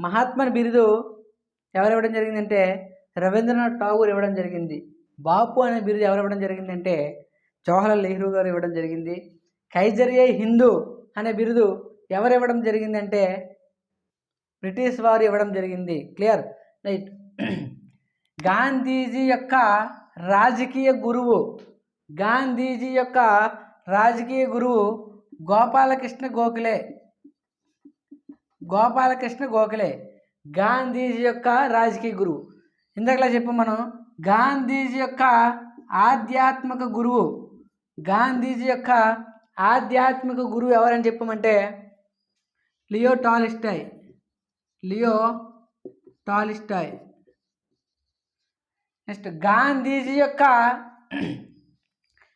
మహాత్మా బిరుదు ఎవరు ఇవ్వడం జరిగిందంటే రవీంద్రనాథ్ ఠాగూర్ ఇవ్వడం జరిగింది. బాపు అనే బిరుదు ఎవరు ఇవ్వడం జరిగిందంటే జవహర్లాల్ నెహ్రూ గారు ఇవ్వడం జరిగింది. కైజరియే హిందూ అనే బిరుదు ఎవరు ఇవ్వడం జరిగిందంటే బ్రిటిష్ వారు ఇవ్వడం జరిగింది. క్లియర్? రైట్. గాంధీజీ యొక్క రాజకీయ గురువు గోపాలకృష్ణ గోఖలే. గోపాలకృష్ణ గోఖలే గాంధీజీ యొక్క రాజకీయ గురువు. ఇందాకలా చెప్పాం మనం, గాంధీజీ యొక్క ఆధ్యాత్మిక గురువు, గాంధీజీ యొక్క ఆధ్యాత్మిక గురువు ఎవరని చెప్పామంటే Leo Tolstoy. Leo Tolstoy. Next Gandhiji యొక్క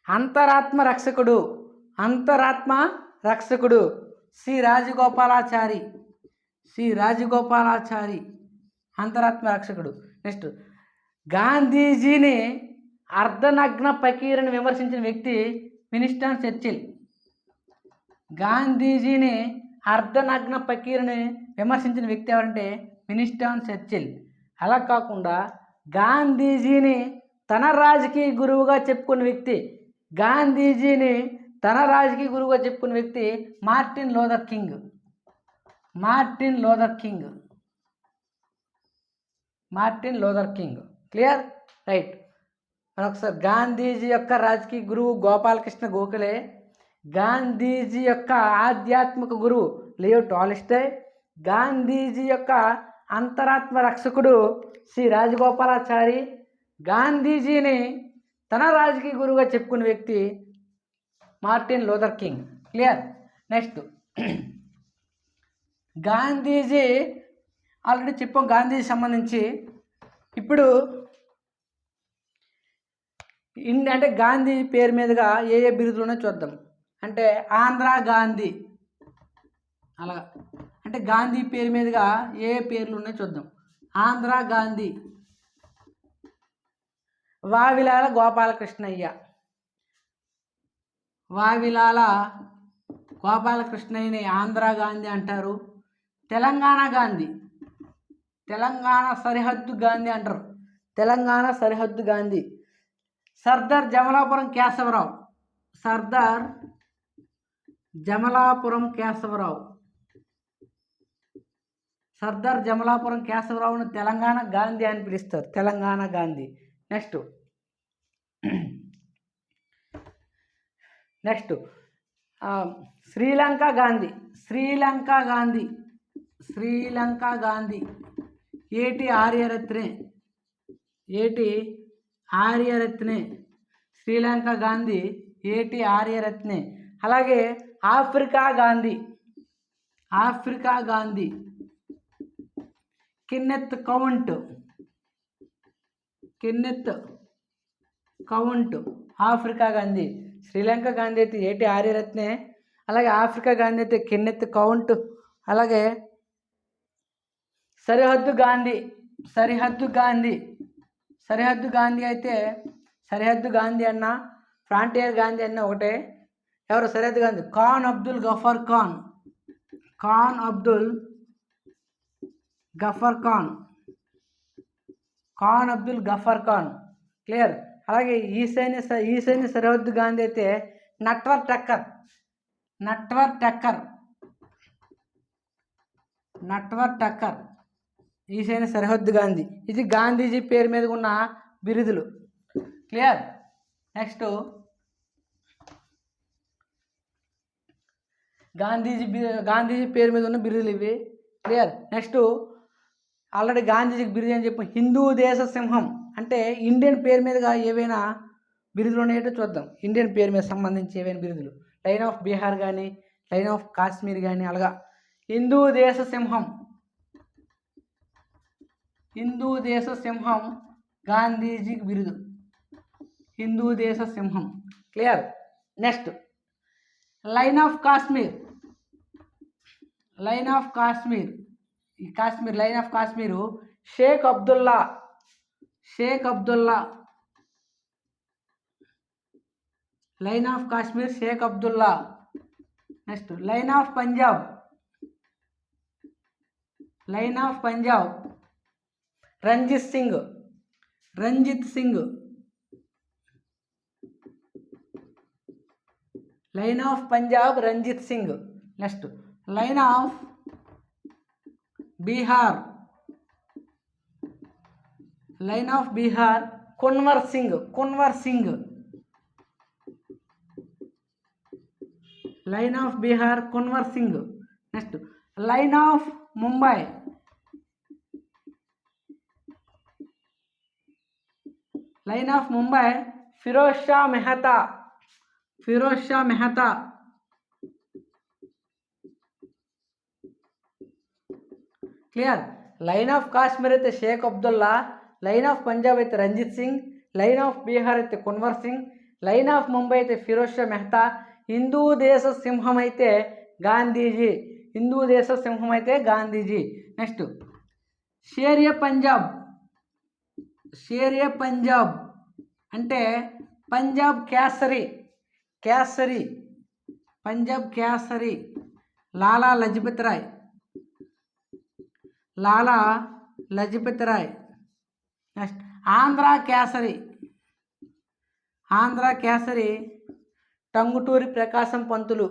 అంతరాత్మ రక్షకుడు, అంతరాత్మ రక్షకుడు శ్రీ రాజగోపాలాచారి. శ్రీ రాజగోపాలాచారి అంతరాత్మ రక్షకుడు. నెక్స్ట్ గాంధీజీని అర్ధనగ్న ఫకీరుని విమర్శించిన వ్యక్తి విన్స్టన్ చర్చిల్. గాంధీజీని అర్ధనగ్న ఫకీరుని విమర్శించిన వ్యక్తి ఎవరంటే విన్స్టన్ చర్చిల్. అలా కాకుండా గాంధీజీని తన రాజకీయ గురువుగా చెప్పుకున్న వ్యక్తి, గాంధీజీని తన రాజకీయ గురువుగా చెప్పుకున్న వ్యక్తి Martin Luther king. Martin Luther king. Martin Luther king. Clear? Right. మరొకసారి గాంధీజీ యొక్క రాజకీయ గురువు గోపాలకృష్ణ గోఖలే, గాంధీజీ యొక్క ఆధ్యాత్మిక గురువు లియో టాల్స్టాయ్, గాంధీజీ యొక్క అంతరాత్మ రక్షకుడు శ్రీ రాజగోపాలాచారి, గాంధీజీని తన రాజకీయ గురువుగా చెప్పుకున్న వ్యక్తి Martin Luther king. Clear? Next Gandhiji already చెప్పాం గాంధీజీ సంబంధించి. ఇప్పుడు అంటే గాంధీ పేరు మీదుగా ఏ ఏ బిరుదులు ఉన్నాయో చూద్దాం. అంటే ఆంధ్రా గాంధీ, అలా అంటే గాంధీ పేరు మీదుగా ఏ ఏ పేర్లు ఉన్నాయో చూద్దాం. ఆంధ్రా గాంధీ, వావిలాల గోపాలకృష్ణయ్య, వావిలాల గోపాలకృష్ణయ్యని ఆంధ్రా గాంధీ అంటారు. తెలంగాణ గాంధీ, తెలంగాణ సరిహద్దు గాంధీ అంటారు. తెలంగాణ సరిహద్దు గాంధీ. సర్దార్ జమలాపురం కేశవరావు, సర్దార్ జమలాపురం కేశవరావు, సర్దార్ జమలాపురం కేశవరావును తెలంగాణ గాంధీ అని పిలుస్తారు. తెలంగాణ గాంధీ. నెక్స్ట్ శ్రీలంక గాంధీ, శ్రీలంక గాంధీ, శ్రీలంక గాంధీ ఏటి ఆర్యరత్నే, ఏటి ఆర్యరత్నే, శ్రీలంక గాంధీ ఏటి ఆర్యరత్నే. అలాగే Africa Gandhi, Africa Gandhi Kenneth count, Kenneth count Africa Gandhi. Sri Lanka Gandhi అయితే ఏటి ఆర్యరత్నే, అలాగే ఆఫ్రికా గాంధీ అయితే కెన్నెత్ కౌంట్. అలాగే సరిహద్దు గాంధీ, సరిహద్దు గాంధీ, సరిహద్దు గాంధీ అయితే సరిహద్దు గాంధీ అన్న ఫ్రాంటియర్ గాంధీ అన్న ఒకటే. ఎవరు సరిహద్దు గాంధీ? ఖాన్ అబ్దుల్ గఫర్ ఖాన్, ఖాన్ అబ్దుల్ గఫర్ ఖాన్, ఖాన్ అబ్దుల్ గఫర్ ఖాన్. క్లియర్? అలాగే ఈశాన్య సరిహద్దు గాంధీ అయితే నట్వర్ టక్కర్, నట్వర్ టక్కర్, నట్వర్ టక్కర్ ఈశాన్య సరిహద్దు గాంధీ. ఇది గాంధీజీ పేరు మీద ఉన్న బిరుదులు. క్లియర్? నెక్స్ట్ గాంధీజీ పేరు మీద ఉన్న బిరుదులు ఇవి. క్లియర్? నెక్స్ట్ ఆల్రెడీ గాంధీజీకి బిరుదు అని చెప్పి హిందూ దేశ సింహం. అంటే ఇండియన్ పేరు మీదుగా ఏవైనా బిరుదులు ఉన్నాయో చూద్దాం. ఇండియన్ పేరు మీద సంబంధించి ఏవైనా బిరుదులు, లైన్ ఆఫ్ బీహార్ కానీ లైన్ ఆఫ్ కాశ్మీర్ కానీ, అలాగా హిందూ దేశ సింహం, హిందూ దేశ సింహం గాంధీజీకి బిరుదు, హిందూ దేశ సింహం. Clear? Next lion of Kashmir, lion of Kashmir, ఈ Kashmir lion of Kashmir Sheikh Abdullah, Sheikh Abdullah, lion of Kashmir Sheikh Abdullah. Next lion of Punjab, lion of Punjab Ranjit Singh, Ranjit Singh. Lion of Punjab Ranjit Singh. Next lion of Bihar, lion of Bihar Kunwar Singh, Kunwar Singh. Lion of Bihar Kunwar Singh. Next lion of Mumbai, lion of Mumbai Firoz Shah Mehta, Firoz Shah Mehta. Clear. Line of Kashmir అయితే Sheikh Abdullah, lion of Punjab అయితే Ranjith Singh, lion of Bihar అయితే Kunwar Singh, lion of Mumbai అయితే ఫిరోజ్ షా మెహతా, హిందూ దేశ సింహం అయితే గాంధీజీ, హిందూ దేశ సింహం అయితే గాంధీజీ. నెక్స్ట్ షేర్-ఏ పంజాబ్, షేర్-ఏ పంజాబ్ అంటే పంజాబ్ కేసరి, కేసరి, పంజాబ్ కేసరి లాలా లజపత్ రాయ్, లాలా లజపత్ రాయ్. నెక్స్ట్ ఆంధ్ర కేసరి, ఆంధ్ర కేసరి టంగుటూరి ప్రకాశం పంతులు,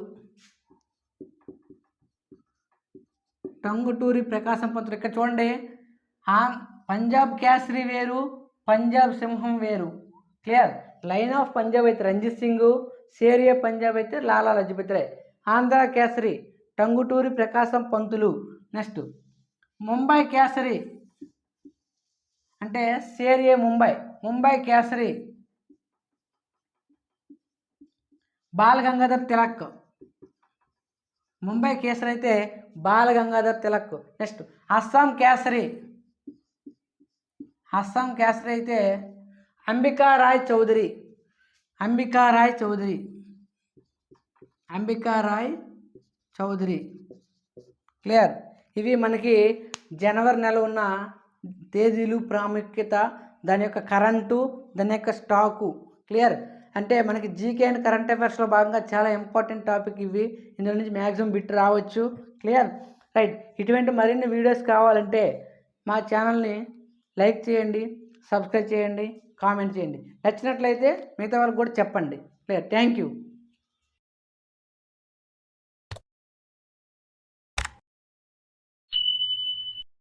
టంగుటూరి ప్రకాశం పంతులు. ఇక్కడ చూడండి, పంజాబ్ కేసరి వేరు, పంజాబ్ సింహం వేరు. క్లియర్. లైన్ ఆఫ్ పంజాబ్ అయితే రంజిత్ సింగ్, షేర్-ఏ పంజాబ్ అయితే లాలా లజపత్ రాయ్. ఆంధ్ర కేసరి టంగుటూరి ప్రకాశం పంతులు. నెక్స్ట్ ముంబై కేసరి అంటే షేర్-ఏ ముంబై, ముంబై కేసరి బాల్ గంగాధర్ తిలక్, ముంబై కేసరి అయితే బాల్ గంగాధర్ తిలక్. నెక్స్ట్ అస్సాం కేసరి, అస్సాం కేసరి అయితే అంబికా రాయ్ చౌదరి, అంబికా రాయ్ చౌదరి, అంబికా రాయ్ చౌదరి. క్లియర్. ఇవి మనకి జనవరి నెల ఉన్న తేదీలు, ప్రాముఖ్యత, దాని యొక్క కరెంటు, దాని యొక్క స్టాకు. క్లియర్. అంటే మనకి జీకే అండ్ కరెంట్ అఫైర్స్లో భాగంగా చాలా ఇంపార్టెంట్ టాపిక్ ఇవి. ఇందులో నుంచి మ్యాక్సిమం బిట్ రావచ్చు. క్లియర్. రైట్. ఇటువంటి మరిన్ని వీడియోస్ కావాలంటే మా ఛానల్ని లైక్ చేయండి, సబ్స్క్రైబ్ చేయండి, కామెంట్ చేయండి. నచ్చినట్లయితే మిగతా వాళ్ళకి కూడా చెప్పండి. క్లియర్. Thank you.